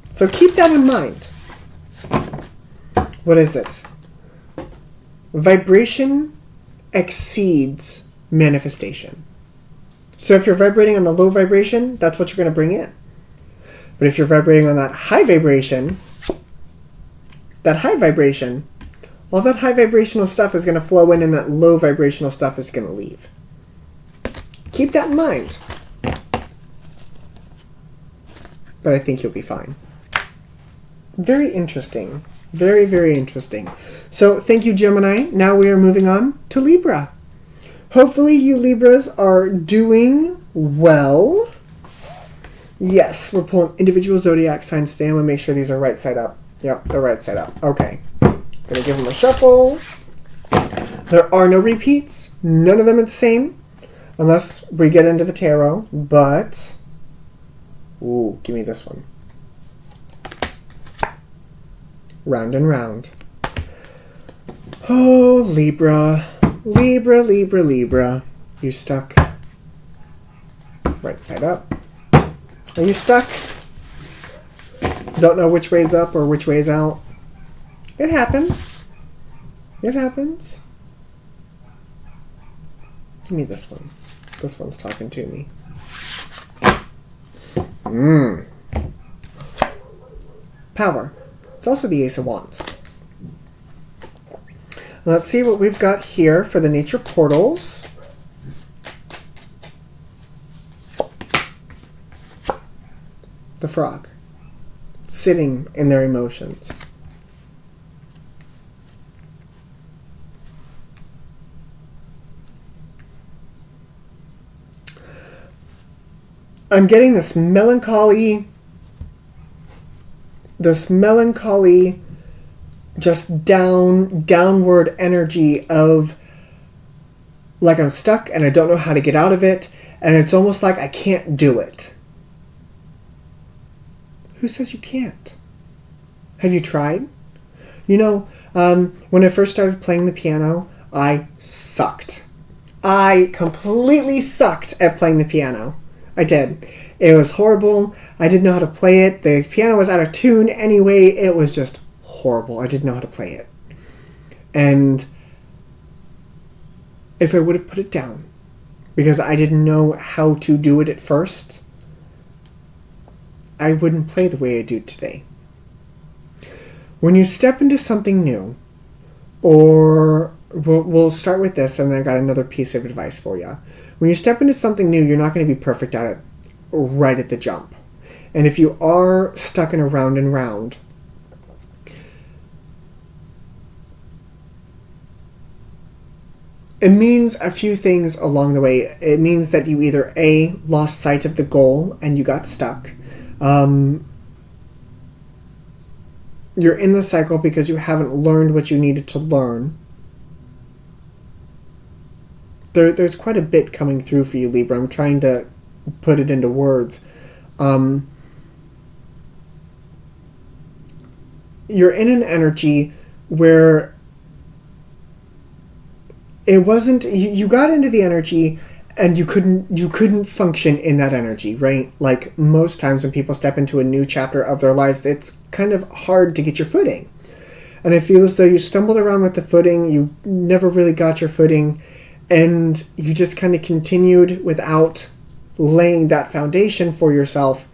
So keep that in mind. What is it? Vibration exceeds manifestation. So if you're vibrating on a low vibration, that's what you're going to bring in. But if you're vibrating on that high vibration, well, that high vibrational stuff is going to flow in and that low vibrational stuff is going to leave. Keep that in mind. But I think you'll be fine. Very interesting. Very, very interesting. So, thank you, Gemini. Now we are moving on to Libra. Hopefully you Libras are doing well. Yes, we're pulling individual zodiac signs today. I'm going to make sure these are right side up. Yep, they're right side up. Okay. Going to give them a shuffle. There are no repeats. None of them are the same. Unless we get into the tarot. But... ooh, give me this one. Round and round. Oh, Libra. Libra, Libra, Libra. You stuck? Right side up. Are you stuck? Don't know which way's up or which way's out? It happens. It happens. Give me this one. This one's talking to me. Power. It's also the Ace of Wands. Let's see what we've got here for the nature portals. The Frog. Sitting in their emotions. I'm getting this melancholy, just downward energy of like I'm stuck and I don't know how to get out of it, and it's almost like I can't do it. Who says you can't? Have you tried? You know, when I first started playing the piano, I sucked. I completely sucked at playing the piano. I did. It was horrible. I didn't know how to play it. The piano was out of tune anyway. It was just horrible. I didn't know how to play it. And if I would have put it down, because I didn't know how to do it at first, I wouldn't play the way I do today. When you step into something new, or we'll start with this, and then I got another piece of advice for you. When you step into something new, you're not going to be perfect at it right at the jump. And if you are stuck in a round and round, it means a few things along the way. It means that you either A, lost sight of the goal and you got stuck. You're in the cycle because you haven't learned what you needed to learn. There's quite a bit coming through for you, Libra. I'm trying to put it into words. You're in an energy where it wasn't... You got into the energy and you couldn't function in that energy, right? Like most times when people step into a new chapter of their lives, it's kind of hard to get your footing. And I feel as though you stumbled around with the footing, you never really got your footing, and you just kind of continued without laying that foundation for yourself.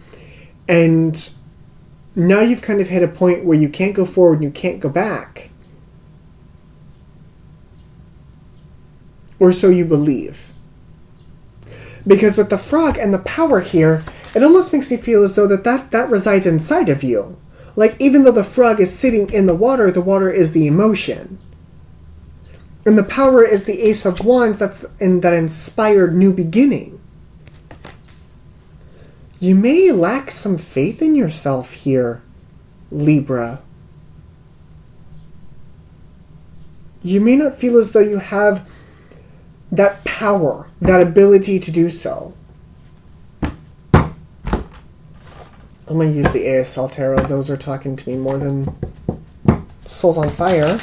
And now you've kind of hit a point where you can't go forward and you can't go back. Or so you believe. Because with the Frog and the power here, it almost makes me feel as though that resides inside of you. Like even though the Frog is sitting in the water is the emotion. And the power is the Ace of Wands that's in that inspired new beginning. You may lack some faith in yourself here, Libra. you may not feel as though you have that power, that ability to do so. I'm going to use the ASL Tarot. Those are talking to me more than Souls on Fire.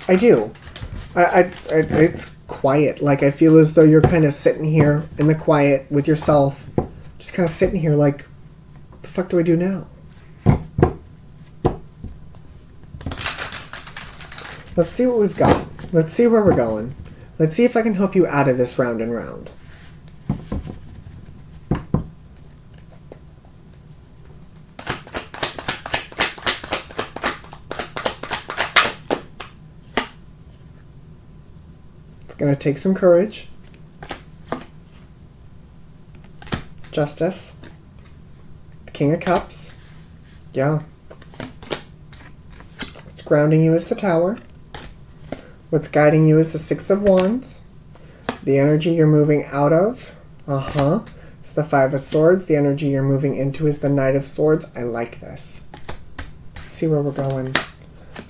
I do. It's quiet. Like, I feel as though you're kind of sitting here in the quiet with yourself. Just kind of sitting here like, what the fuck do I do now? Let's see what we've got. Let's see where we're going. Let's see if I can help you out of this round and round. It's going to take some courage. Justice. King of Cups. Yeah. What's grounding you is the Tower. What's guiding you is the Six of Wands. The energy you're moving out of. It's the Five of Swords. The energy you're moving into is the Knight of Swords. I like this. Let's see where we're going.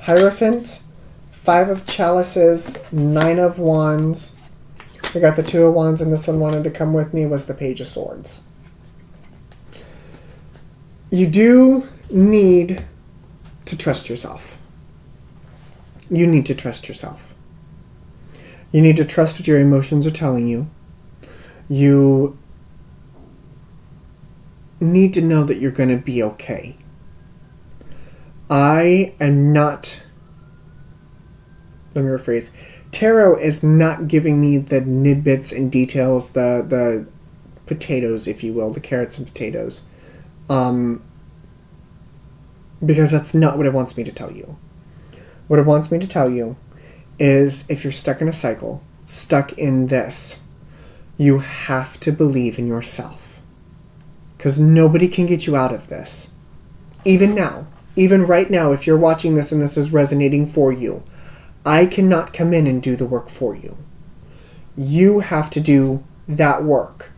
Hierophant. Five of Chalices. Nine of Wands. I got the Two of Wands, and this one wanted to come with me was the Page of Swords. You do need to trust yourself. You need to trust yourself. You need to trust what your emotions are telling you. You need to know that you're going to be okay. I am not... Let me rephrase. Tarot is not giving me the nidbits and details, the potatoes, if you will, the carrots and potatoes. Because that's not what it wants me to tell you. What it wants me to tell you is if you're stuck in a cycle, stuck in this, you have to believe in yourself. Because nobody can get you out of this. Even now, even right now, if you're watching this and this is resonating for you, I cannot come in and do the work for you. You have to do that work.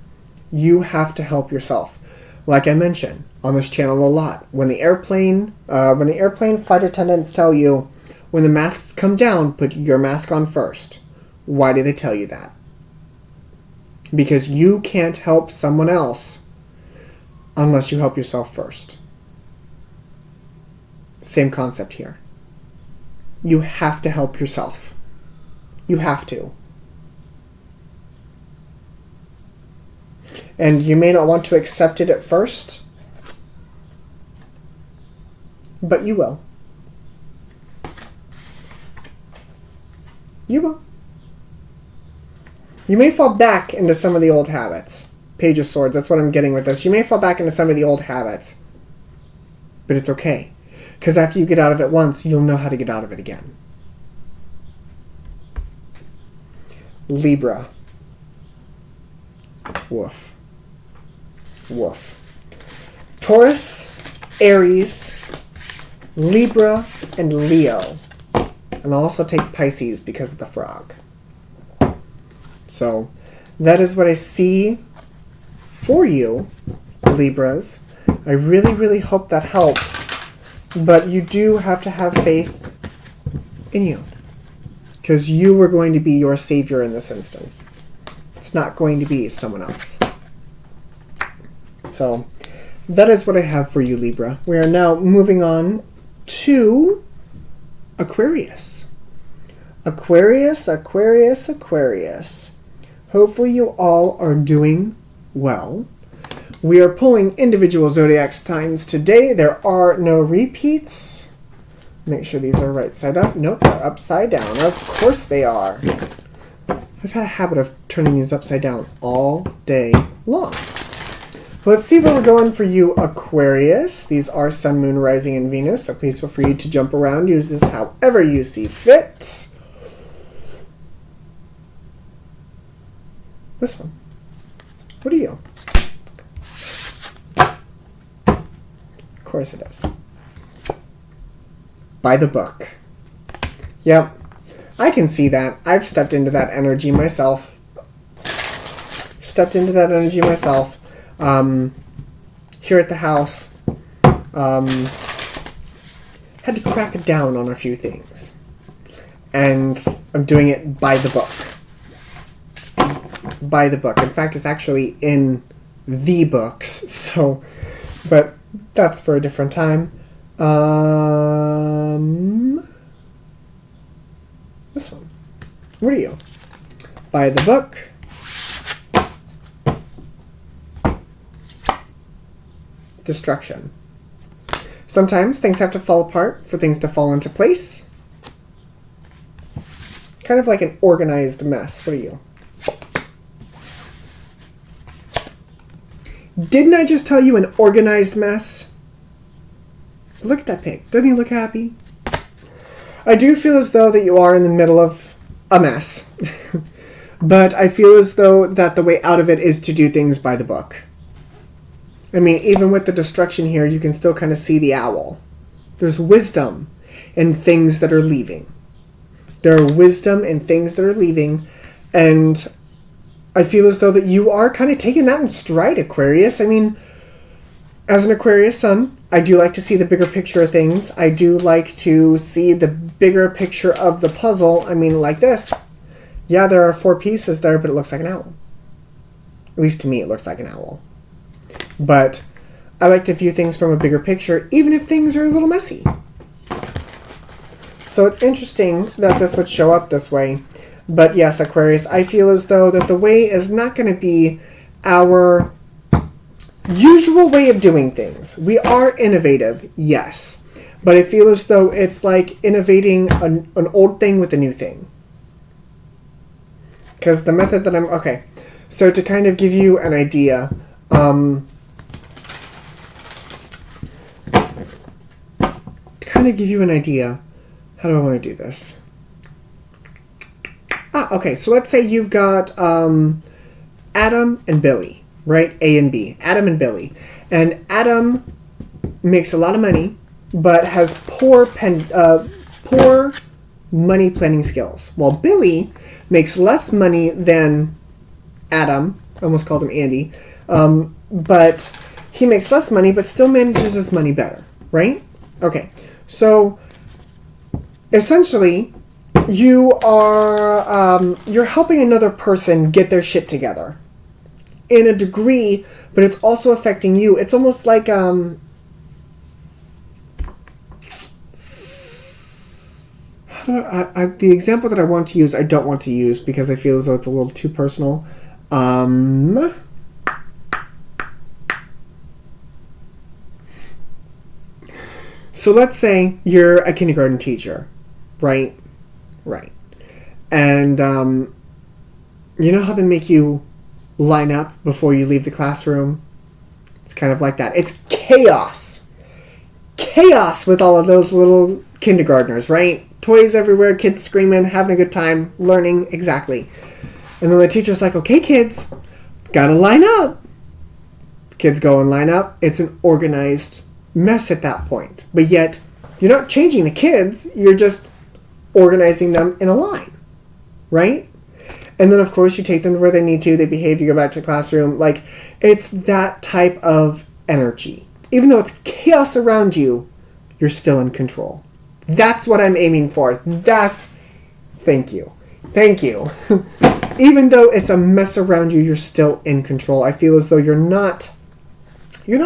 You have to help yourself. Like I mentioned on this channel a lot, when the airplane flight attendants tell you, when the masks come down, put your mask on first. Why do they tell you that? Because you can't help someone else unless you help yourself first. Same concept here. You have to help yourself. You have to. And you may not want to accept it at first, but you will. You will. You may fall back into some of the old habits. Page of Swords, that's what I'm getting with this. You may fall back into some of the old habits. But it's okay. Because after you get out of it once, you'll know how to get out of it again. Libra. Woof. Woof. Taurus, Aries, Libra, and Leo. And I'll also take Pisces because of the frog. So, that is what I see for you, Libras. I really, really hope that helped. But you do have to have faith in you. Because you are going to be your savior in this instance. It's not going to be someone else. So, that is what I have for you, Libra. We are now moving on to Aquarius. Aquarius, Aquarius, Aquarius. Hopefully you all are doing well. We are pulling individual zodiac signs today. There are no repeats. Make sure these are right side up. Nope, they're upside down. Of course they are. I've had a habit of turning these upside down all day long. Let's see where we're going for you, Aquarius. These are Sun, Moon, Rising, and Venus, so please feel free to jump around. Use this however you see fit. This one. What are you? Of course it is. By the book. Yep. I can see that. I've stepped into that energy myself. here at the house, had to crack it down on a few things. And I'm doing it by the book. By the book. In fact, it's actually in the books. So, but that's for a different time. This one. What are you? By the book. Destruction. Sometimes things have to fall apart for things to fall into place. Kind of like an organized mess. What are you? Didn't I just tell you an organized mess? Look at that pig. Doesn't he look happy? I do feel as though that you are in the middle of a mess. But I feel as though that the way out of it is to do things by the book. I mean, even with the destruction here, you can still kind of see the owl. There's wisdom in things that are leaving. There are wisdom in things that are leaving. And I feel as though that you are kind of taking that in stride, Aquarius. I mean, as an Aquarius sun, I do like to see the bigger picture of things. I do like to see the bigger picture of the puzzle. I mean, like this. Yeah, there are 4 pieces there, but it looks like an owl. At least to me, it looks like an owl. But I like to view things from a bigger picture, even if things are a little messy. So it's interesting that this would show up this way. But yes, Aquarius, I feel as though that the way is not going to be our usual way of doing things. We are innovative, yes. But I feel as though it's like innovating an old thing with a new thing. Because the method that okay. So to kind of give you an idea, how do I want to do this? Okay, so let's say you've got Adam and Billy, right? A and B. Adam and Billy. And Adam makes a lot of money, but has poor money planning skills. While Billy makes less money than Adam. I almost called him Andy. But he makes less money, but still manages his money better, right? Okay, so essentially, you are you're helping another person get their shit together in a degree, but it's also affecting you. It's almost like the example that I want to use, I don't want to use because I feel as though it's a little too personal. So let's say you're a kindergarten teacher, right? Right. And you know how they make you line up before you leave the classroom? It's kind of like that. It's chaos. Chaos with all of those little kindergartners, right? Toys everywhere, kids screaming, having a good time, learning, exactly. And then the teacher's like, okay, kids, gotta line up. Kids go and line up. It's an organized mess at that point. But yet, you're not changing the kids, you're just organizing them in a line, right? And then, of course, you take them to where they need to, they behave, you go back to the classroom. Like, it's that type of energy. Even though it's chaos around you, you're still in control. That's what I'm aiming for. Thank you. Thank you. Even though it's a mess around you, you're still in control. I feel as though you're not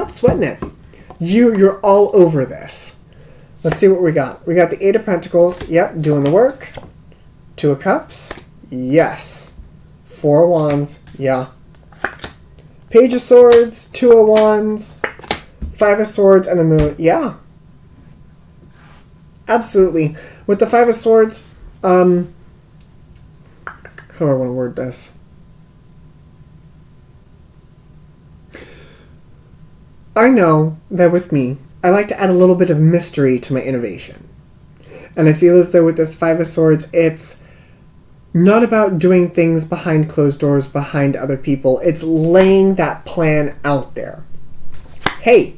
sweating it. You're all over this. Let's see what we got. We got the 8 of Pentacles. Yep, doing the work. 2 of Cups. Yes. 4 of Wands. Yeah. Page of Swords. 2 of Wands. 5 of Swords and the Moon. Yeah. Absolutely. With the 5 of Swords, how do I want to word this? I know that with me, I like to add a little bit of mystery to my innovation. And I feel as though with this 5 of Swords, it's not about doing things behind closed doors, behind other people. It's laying that plan out there. Hey,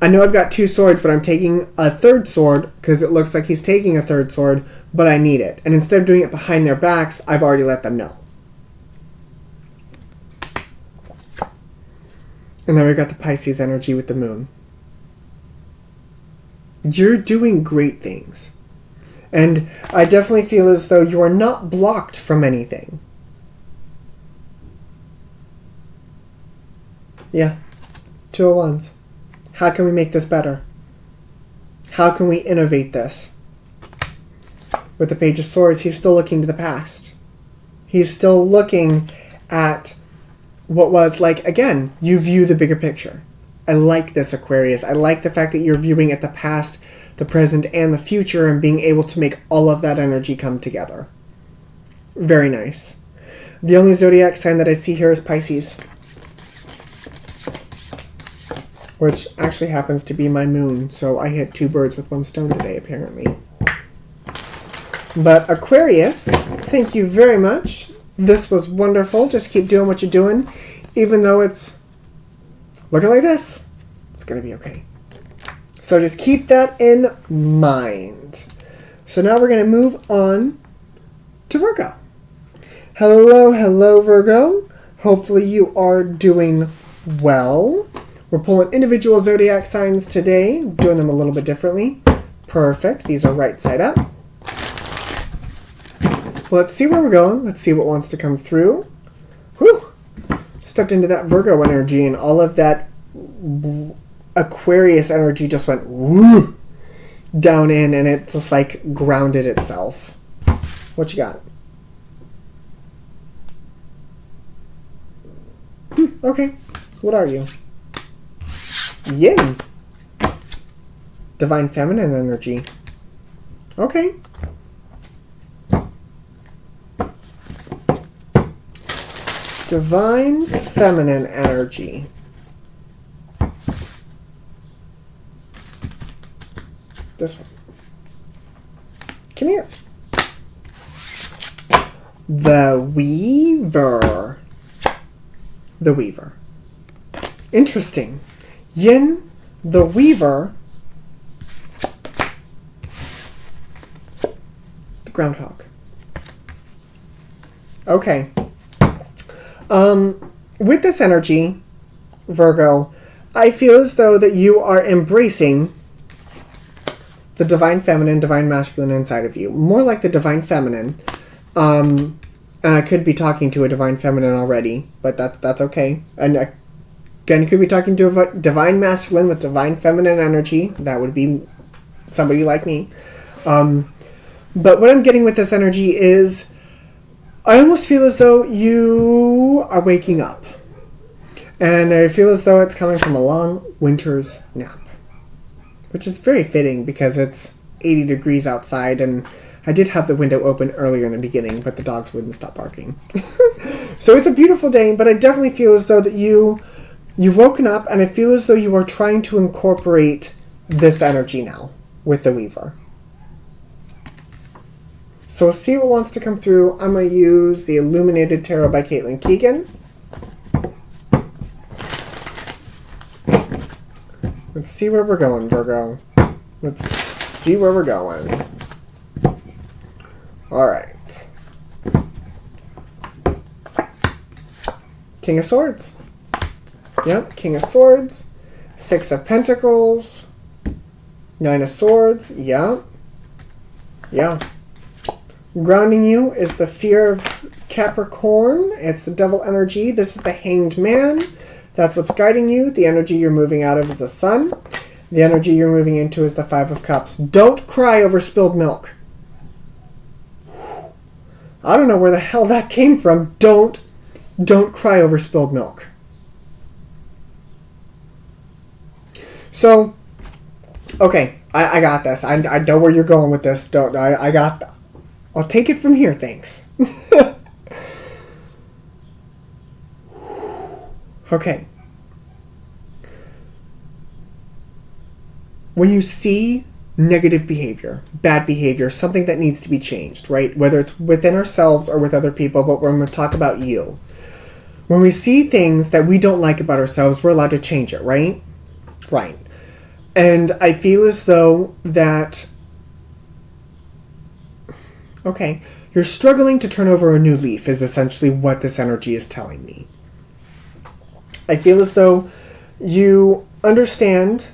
I know I've got 2 swords, but I'm taking a 3rd sword because it looks like he's taking a 3rd sword, but I need it. And instead of doing it behind their backs, I've already let them know. And then we got the Pisces energy with the moon. You're doing great things. And I definitely feel as though you are not blocked from anything. Yeah. Two of Wands. How can we make this better? How can we innovate this? With the Page of Swords, he's still looking to the past. He's still looking at what was, like, again, you view the bigger picture. I like this, Aquarius. I like the fact that you're viewing at the past, the present, and the future, and being able to make all of that energy come together. Very nice. The only zodiac sign that I see here is Pisces, which actually happens to be my moon, so I hit two birds with one stone today, apparently. But Aquarius, thank you very much. This was wonderful. Just keep doing what you're doing, even though it's looking like this. It's going to be okay. So just keep that in mind. So now we're going to move on to Virgo. Hello, hello, Virgo. Hopefully you are doing well. We're pulling individual zodiac signs today, doing them a little bit differently. Perfect. These are right side up. Let's see where we're going. Let's see what wants to come through. Whew! Stepped into that Virgo energy, and all of that Aquarius energy just went whoo, down in, and it just like grounded itself. What you got? Okay. What are you? Yin. Divine Feminine energy. Okay. Divine Feminine energy. This one. Come here. The Weaver. The Weaver. Interesting. Yin, the Weaver, the Groundhog. Okay. With this energy, Virgo, I feel as though that you are embracing the Divine Feminine, Divine Masculine inside of you. More like the Divine Feminine. And I could be talking to a Divine Feminine already, but that's okay. And again, you could be talking to a Divine Masculine with Divine Feminine energy. That would be somebody like me. But what I'm getting with this energy is I almost feel as though you are waking up. And I feel as though it's coming from a long winter's nap. Which is very fitting because it's 80 degrees outside, and I did have the window open earlier in the beginning, but the dogs wouldn't stop barking. So it's a beautiful day, but I definitely feel as though that you've woken up, and I feel as though you are trying to incorporate this energy now with the Weaver. So we'll see what wants to come through. I'm going to use the Illuminated Tarot by Caitlin Keegan. Let's see where we're going, Virgo. Let's see where we're going. All right. King of Swords. Yep, King of Swords. Six of Pentacles. Nine of Swords. Yep. Yeah. Grounding you is the Fear of Capricorn. It's the Devil energy. This is the Hanged Man. That's what's guiding you. The energy you're moving out of is the Sun. The energy you're moving into is the Five of Cups. Don't cry over spilled milk. I don't know where the hell that came from. Don't cry over spilled milk. So, okay, I got this. I know where you're going with this. I'll take it from here, thanks. Okay. When you see negative behavior, bad behavior, something that needs to be changed, right? Whether it's within ourselves or with other people, but we're going to talk about you. When we see things that we don't like about ourselves, we're allowed to change it, right? Right. And I feel as though that, okay, you're struggling to turn over a new leaf is essentially what this energy is telling me. I feel as though You understand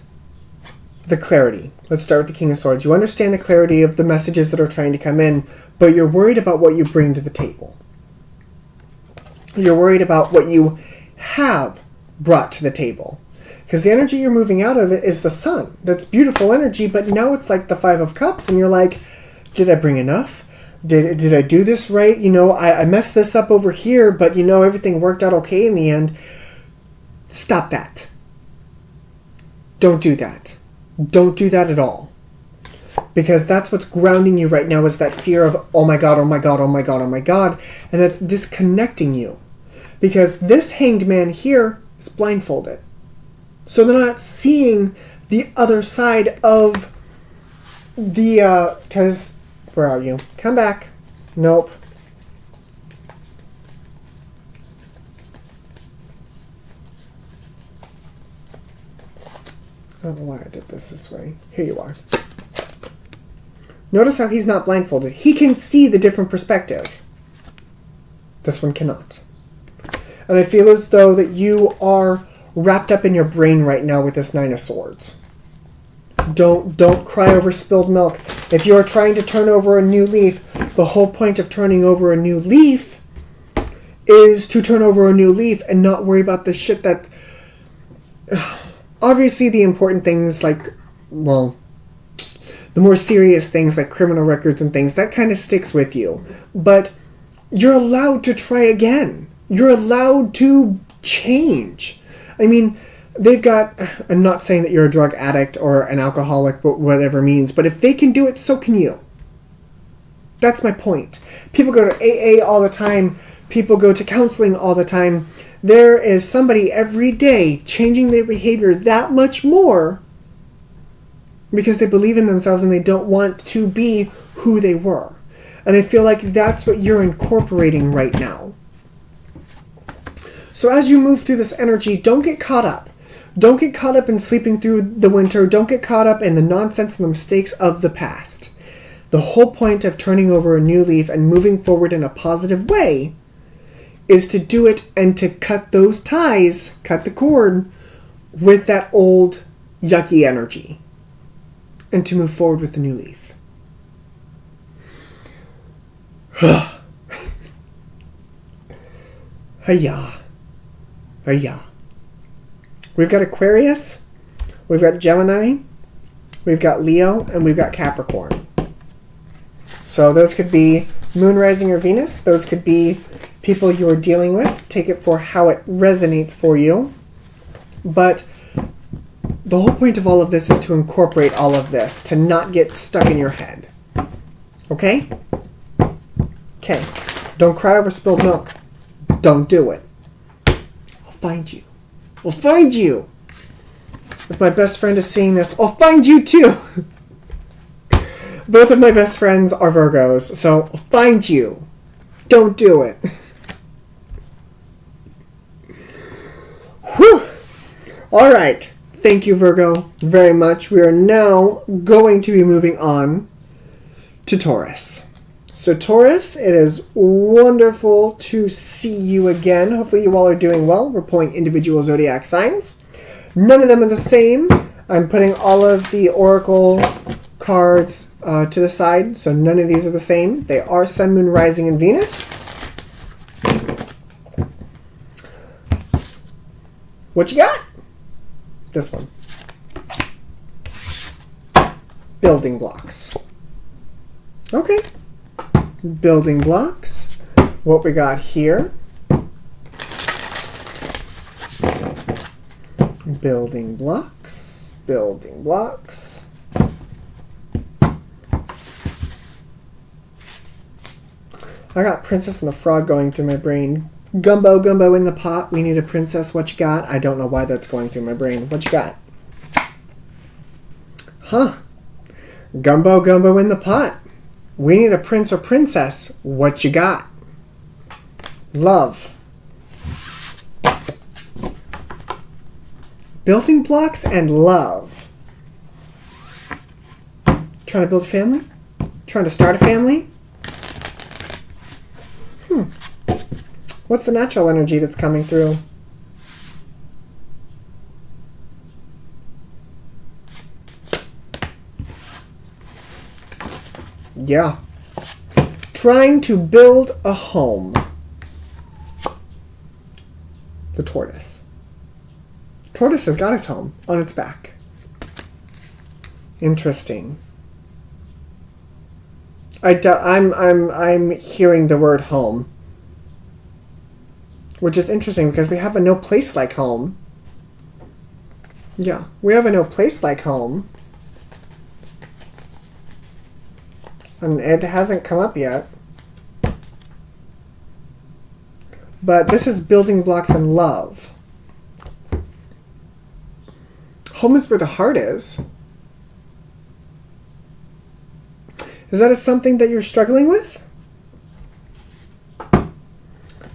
the clarity. Let's start with the King of Swords. You understand the clarity of the messages that are trying to come in, but you're worried about what you bring to the table. You're worried about what you have brought to the table. Because the energy you're moving out of it is the sun. That's beautiful energy, but now it's like the Five of Cups, and you're like, did I bring enough? Did I do this right? I messed this up over here, but everything worked out okay in the end. Stop that. Don't do that. Don't do that at all. Because that's what's grounding you right now, is that fear of, oh my God, oh my God, oh my God, oh my God. And that's disconnecting you. Because this Hanged Man here is blindfolded. So they're not seeing the other side of the, because, where are you? Come back. Nope. I don't know why I did this way. Here you are. Notice how he's not blindfolded. He can see the different perspective. This one cannot. And I feel as though that you are wrapped up in your brain right now with this Nine of Swords. Don't cry over spilled milk. If you are trying to turn over a new leaf, the whole point of turning over a new leaf is to turn over a new leaf and not worry about the shit that... Obviously, the important things like, well, the more serious things like criminal records and things, that kind of sticks with you. But you're allowed to try again. You're allowed to change. I mean, they've got, I'm not saying that you're a drug addict or an alcoholic, but whatever means, but if they can do it, so can you. That's my point. People go to AA all the time. People go to counseling all the time. There is somebody every day changing their behavior that much more because they believe in themselves and they don't want to be who they were. And I feel like that's what you're incorporating right now. So as you move through this energy, don't get caught up. Don't get caught up in sleeping through the winter. Don't get caught up in the nonsense and the mistakes of the past. The whole point of turning over a new leaf and moving forward in a positive way is to do it and to cut those ties, cut the cord with that old yucky energy and to move forward with the new leaf. Hiya. Hiya. We've got Aquarius, we've got Gemini, we've got Leo, and we've got Capricorn. So those could be Moon, Rising, or Venus. Those could be people you are dealing with. Take it for how it resonates for you. But the whole point of all of this is to incorporate all of this, to not get stuck in your head. Okay? Okay. Don't cry over spilled milk. Don't do it. I'll find you. I'll find you. If my best friend is seeing this, I'll find you too. Both of my best friends are Virgos, so I'll find you. Don't do it. Whew. All right. Thank you, Virgo, very much. We are now going to be moving on to Taurus. So Taurus, it is wonderful to see you again. Hopefully you all are doing well. We're pulling individual zodiac signs. None of them are the same. I'm putting all of the oracle cards to the side, so none of these are the same. They are Sun, Moon, Rising, and Venus. What you got? This one. Building blocks. Okay. Building blocks. What we got here. Building blocks. Building blocks. I got Princess and the Frog going through my brain. Gumbo, gumbo in the pot. We need a princess. What you got? I don't know why that's going through my brain. What you got? Huh. Gumbo, gumbo in the pot. We need a prince or princess. What you got? Love. Building blocks and love. Trying to build a family? Trying to start a family? What's the natural energy that's coming through? Yeah. Trying to build a home. The tortoise. Tortoise has got its home on its back. Interesting. I'm hearing the word home, which is interesting because we have a no place like home. Yeah, we have a no place like home, and it hasn't come up yet. But this is building blocks in love. Home is where the heart is. Is that something that you're struggling with?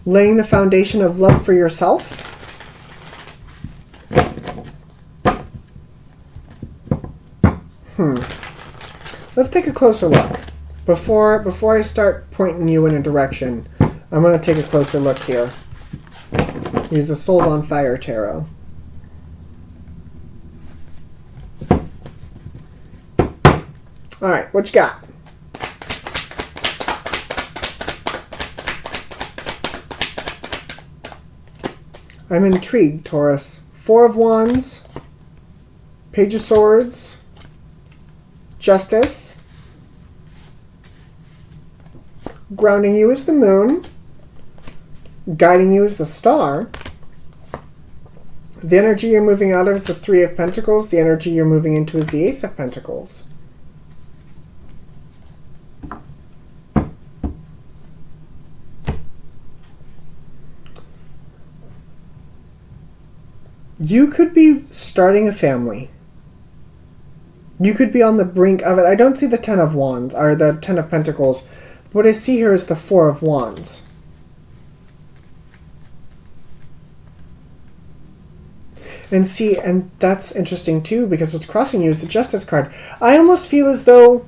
Laying the foundation of love for yourself? Let's take a closer look. Before I start pointing you in a direction, I'm going to take a closer look here. Use the Souls on Fire Tarot. Alright, what you got? I'm intrigued, Taurus. Four of Wands, Page of Swords, Justice. Grounding you is the Moon. Guiding you is the Star. The energy you're moving out of is the Three of Pentacles. The energy you're moving into is the Ace of Pentacles. You could be starting a family. You could be on the brink of it. I don't see the Ten of Wands, or the Ten of Pentacles. What I see here is the Four of Wands. And see, and that's interesting too, because what's crossing you is the Justice card. I almost feel as though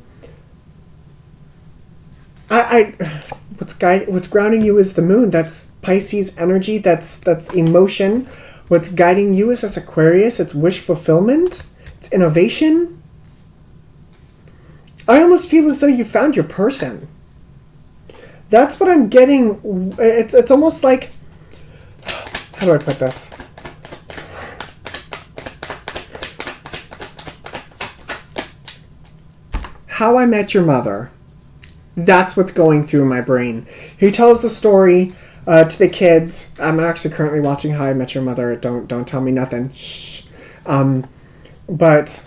what's grounding you is the Moon. That's Pisces energy. That's emotion. What's guiding you is this Aquarius. It's wish fulfillment. It's innovation. I almost feel as though you found your person. That's what I'm getting. It's almost like, how do I put this? How I Met Your Mother. That's what's going through my brain. He tells the story to the kids. I'm actually currently watching How I Met Your Mother. Don't tell me nothing. Shh. But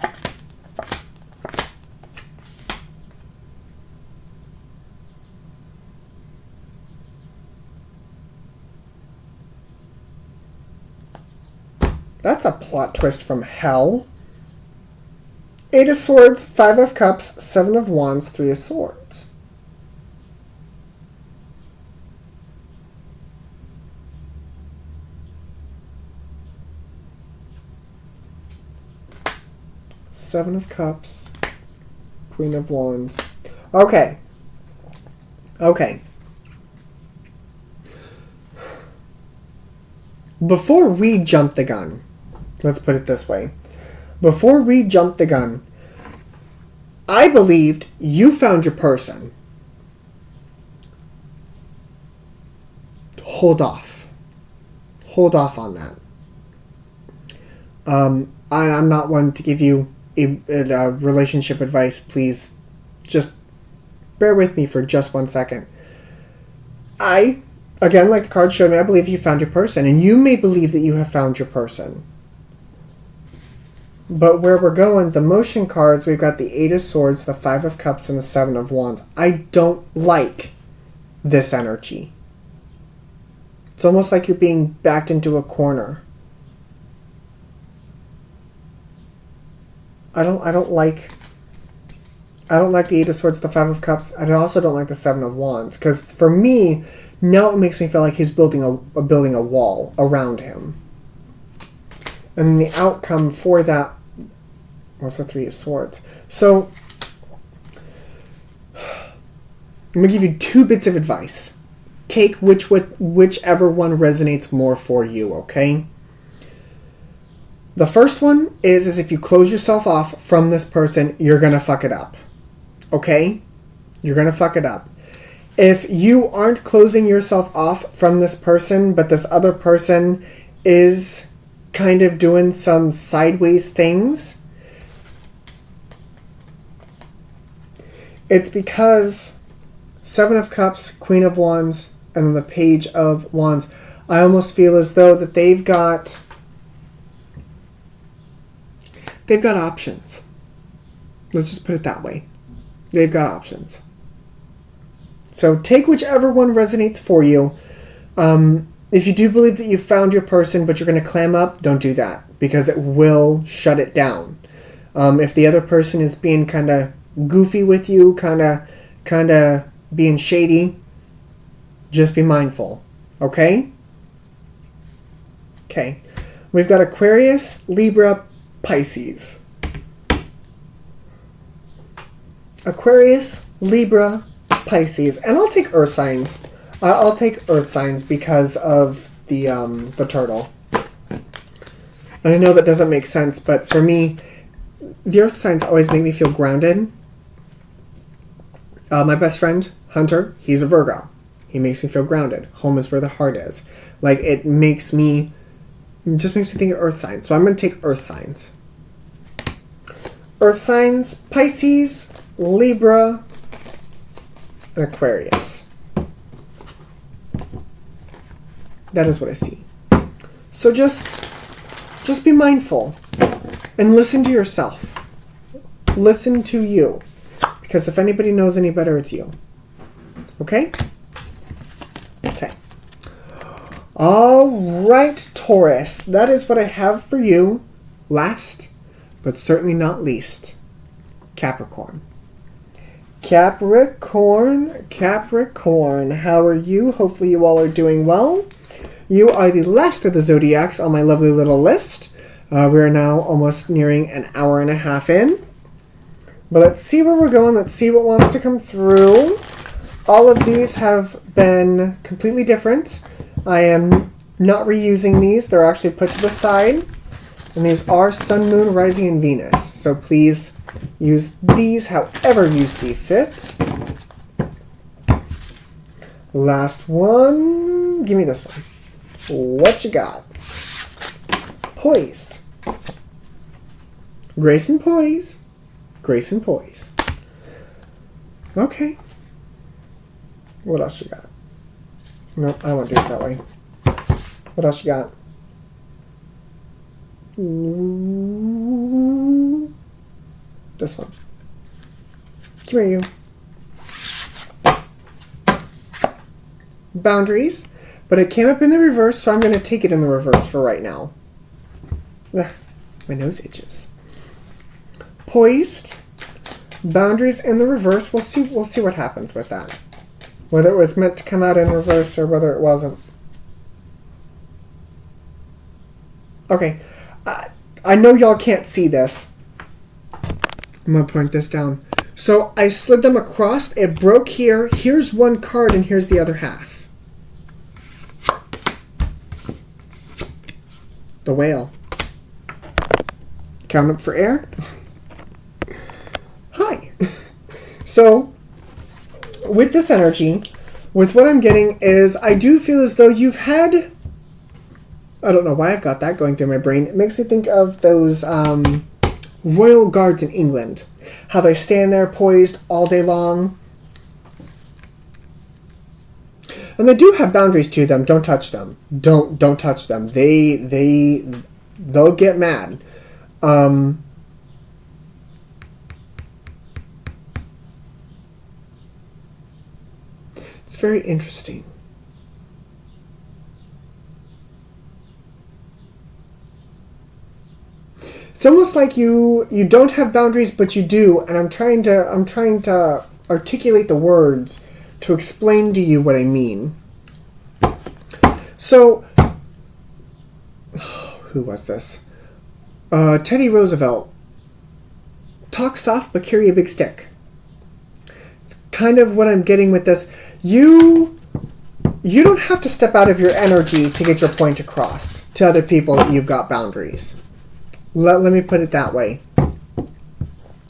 that's a plot twist from hell. Eight of Swords, Five of Cups, Seven of Wands, Three of Swords. Seven of Cups, Queen of Wands. Okay. Okay. Before we jump the gun, let's put it this way. Before we jump the gun, I believed you found your person. Hold off. Hold off on that. I'm not one to give you a relationship advice. Please just bear with me for just 1 second. Again, like the card showed me, I believe you found your person. And you may believe that you have found your person. But where we're going, the motion cards, we've got the Eight of Swords, the Five of Cups, and the Seven of Wands. I don't like this energy. It's almost like you're being backed into a corner. I don't like the Eight of Swords, the Five of Cups. I also don't like the Seven of Wands. Because for me, now it makes me feel like he's building a wall around him. And then the outcome for that was the Three of Swords. So, I'm going to give you 2 bits of advice. Take whichever one resonates more for you, okay? The first one is if you close yourself off from this person, you're going to fuck it up. Okay? You're going to fuck it up. If you aren't closing yourself off from this person, but this other person is kind of doing some sideways things, it's because Seven of Cups, Queen of Wands, and then the Page of Wands. I almost feel as though that they've got options. Let's just put it that way. They've got options. So take whichever one resonates for you. If you do believe that you found your person, but you're going to clam up, don't do that, because it will shut it down. If the other person is being kind of goofy with you, kind of being shady, just be mindful. Okay? Okay. We've got Aquarius, Libra, Pisces. Aquarius, Libra, Pisces. And I'll take earth signs. I'll take earth signs because of the turtle. And I know that doesn't make sense, but for me, the earth signs always make me feel grounded. My best friend, Hunter, he's a Virgo. He makes me feel grounded. Home is where the heart is. Like, it just makes me think of earth signs. So I'm going to take earth signs. Earth signs, Pisces, Libra, and Aquarius. That is what I see. So just be mindful and listen to yourself. Listen to you. Because if anybody knows any better, it's you. Okay? Okay. All right, Taurus. That is what I have for you. Last, but certainly not least, Capricorn. Capricorn. How are you? Hopefully you all are doing well. You are the last of the Zodiacs on my lovely little list. We are now almost nearing an hour and a half in. But let's see where we're going. Let's see what wants to come through. All of these have been completely different. I am not reusing these. They're actually put to the side. And these are Sun, Moon, Rising, and Venus. So please use these however you see fit. Last one. Give me this one. What you got? Poised. Grace and poise. Grace and poise. Okay. What else you got? Nope, I won't do it that way. What else you got? This one. Come here, you. Boundaries. But it came up in the reverse, so I'm going to take it in the reverse for right now. Ugh, my nose itches. Poised. Boundaries in the reverse. We'll see what happens with that. Whether it was meant to come out in reverse or whether it wasn't. Okay. I know y'all can't see this. I'm going to point this down. So I slid them across. It broke here. Here's one card and here's the other half. The whale. Count up for air. Hi. So, with this energy, with what I'm getting is I do feel as though you've had... I don't know why I've got that going through my brain. It makes me think of those royal guards in England. How they stand there poised all day long. And they do have boundaries to them. Don't touch them. Don't touch them. They'll get mad. It's very interesting. It's almost like you don't have boundaries, but you do, and I'm trying to articulate the words to explain to you what I mean. So, who was this? Teddy Roosevelt. Talk soft, but carry a big stick. It's kind of what I'm getting with this. You don't have to step out of your energy to get your point across to other people that you've got boundaries. Let me put it that way.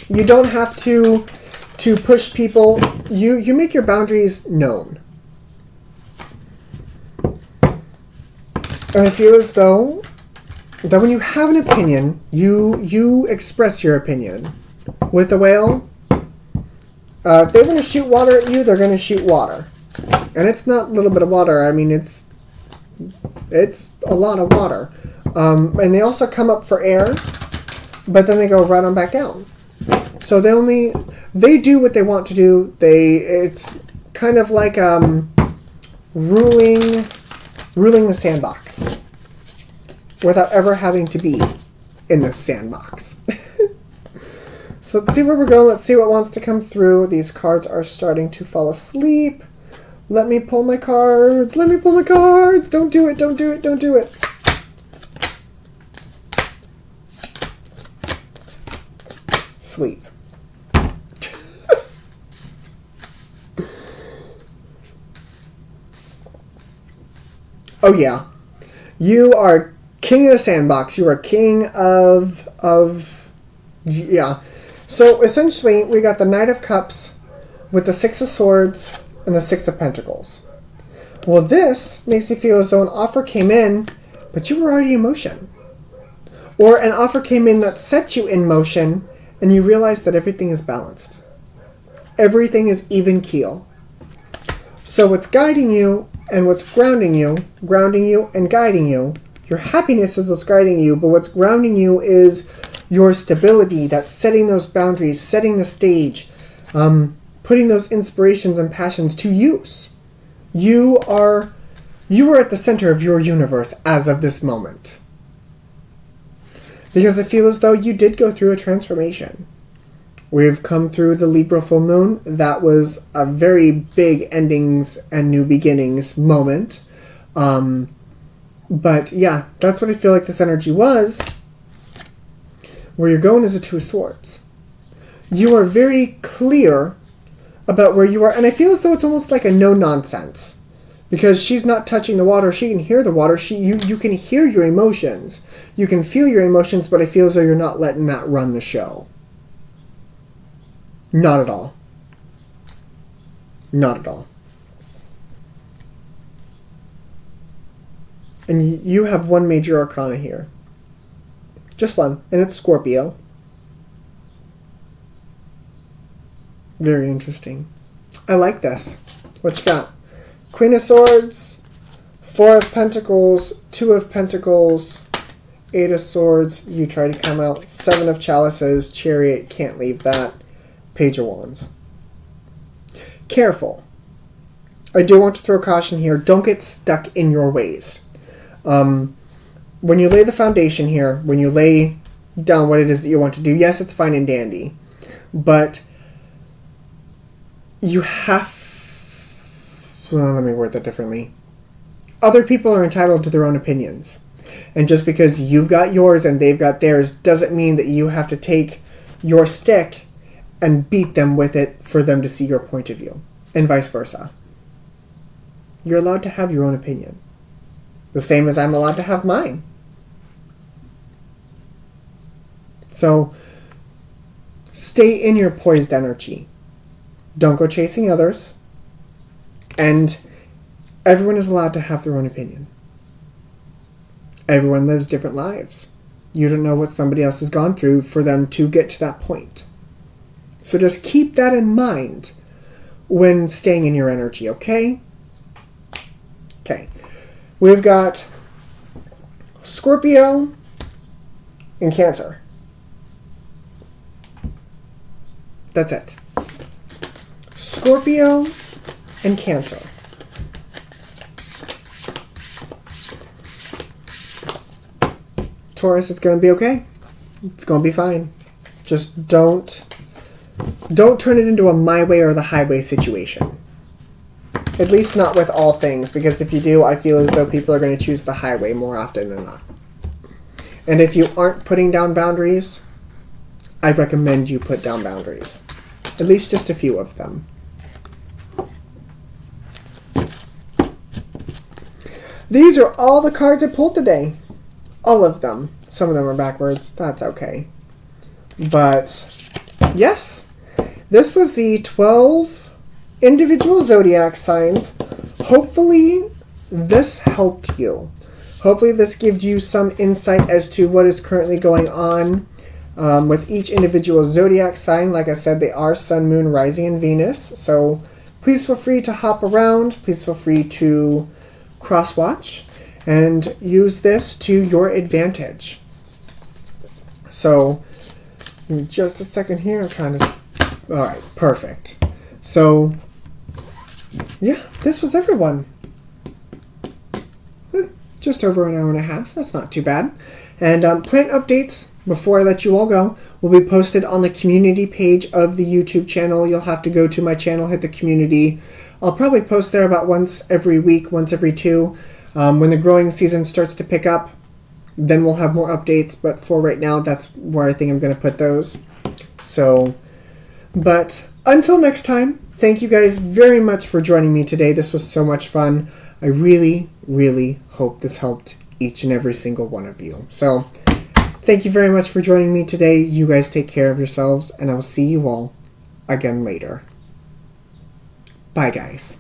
You don't have to to push people. You make your boundaries known. And I feel as though that when you have an opinion, you express your opinion. With the whale, if they want to shoot water at you, they're going to shoot water. And it's not a little bit of water. I mean, it's a lot of water. And they also come up for air, but then they go right on back down. So they do what they want to do. It's kind of like ruling the sandbox without ever having to be in the sandbox. So let's see where we're going. Let's see what wants to come through. These cards are starting to fall asleep. Let me pull my cards. Let me pull my cards. Don't do it. Don't do it. Don't do it. Sleep. Oh yeah. You are king of the sandbox. You are king of yeah. So essentially we got the Knight of Cups with the Six of Swords and the Six of Pentacles. Well, this makes you feel as though an offer came in, but you were already in motion. Or an offer came in that set you in motion, and you realize that everything is balanced. Everything is even keel. So what's guiding you and what's grounding you and guiding you, your happiness is what's guiding you, but what's grounding you is your stability, that's setting those boundaries, setting the stage, putting those inspirations and passions to use. You are at the center of your universe as of this moment. Because I feel as though you did go through a transformation. We've come through the Libra full moon. That was a very big endings and new beginnings moment. But yeah, that's what I feel like this energy was. Where you're going is a Two of Swords. You are very clear about where you are. And I feel as though it's almost like a no-nonsense. Because she's not touching the water. She can hear the water. You can hear your emotions. You can feel your emotions, but I feel as though you're not letting that run the show. Not at all. Not at all. And you have one major arcana here. Just one. And it's Scorpio. Very interesting. I like this. What you got? Queen of Swords, Four of Pentacles, Two of Pentacles, Eight of Swords. You try to come out. Seven of Chalices, Chariot. Can't leave that. Page of Wands. Careful. I do want to throw caution here. Don't get stuck in your ways. When you lay the foundation here, when you lay down what it is that you want to do, yes, it's fine and dandy. But you have... Well, let me word that differently. Other people are entitled to their own opinions. And just because you've got yours and they've got theirs doesn't mean that you have to take your stick and beat them with it for them to see your point of view. And vice versa. You're allowed to have your own opinion. The same as I'm allowed to have mine. So, stay in your poised energy. Don't go chasing others. And everyone is allowed to have their own opinion. Everyone lives different lives. You don't know what somebody else has gone through for them to get to that point. So just keep that in mind when staying in your energy, okay? Okay. We've got Scorpio and Cancer. That's it. Scorpio and Cancer. Taurus, it's going to be okay. It's going to be fine. Just don't turn it into a my way or the highway situation. At least not with all things, because if you do, I feel as though people are going to choose the highway more often than not. And if you aren't putting down boundaries, I recommend you put down boundaries. At least just a few of them. These are all the cards I pulled today. All of them. Some of them are backwards. That's okay. But, yes. this was the 12 individual zodiac signs. Hopefully this helped you. Hopefully this gives you some insight as to what is currently going on with each individual zodiac sign. Like I said, they are Sun, Moon, Rising, and Venus. So please feel free to hop around. Please feel free to cross-watch and use this to your advantage. So, give me just a second here. I'm trying to... Alright, perfect. So, yeah, this was everyone. Just over an hour and a half. That's not too bad. And plant updates, before I let you all go, will be posted on the community page of the YouTube channel. You'll have to go to my channel, hit the community. I'll probably post there about once every week, once every two. When the growing season starts to pick up, then we'll have more updates. But for right now, that's where I think I'm going to put those. So, but until next time, thank you guys very much for joining me today. This was so much fun. I really, really hope this helped each and every single one of you. So, thank you very much for joining me today. You guys take care of yourselves, and I'll see you all again later. Bye, guys.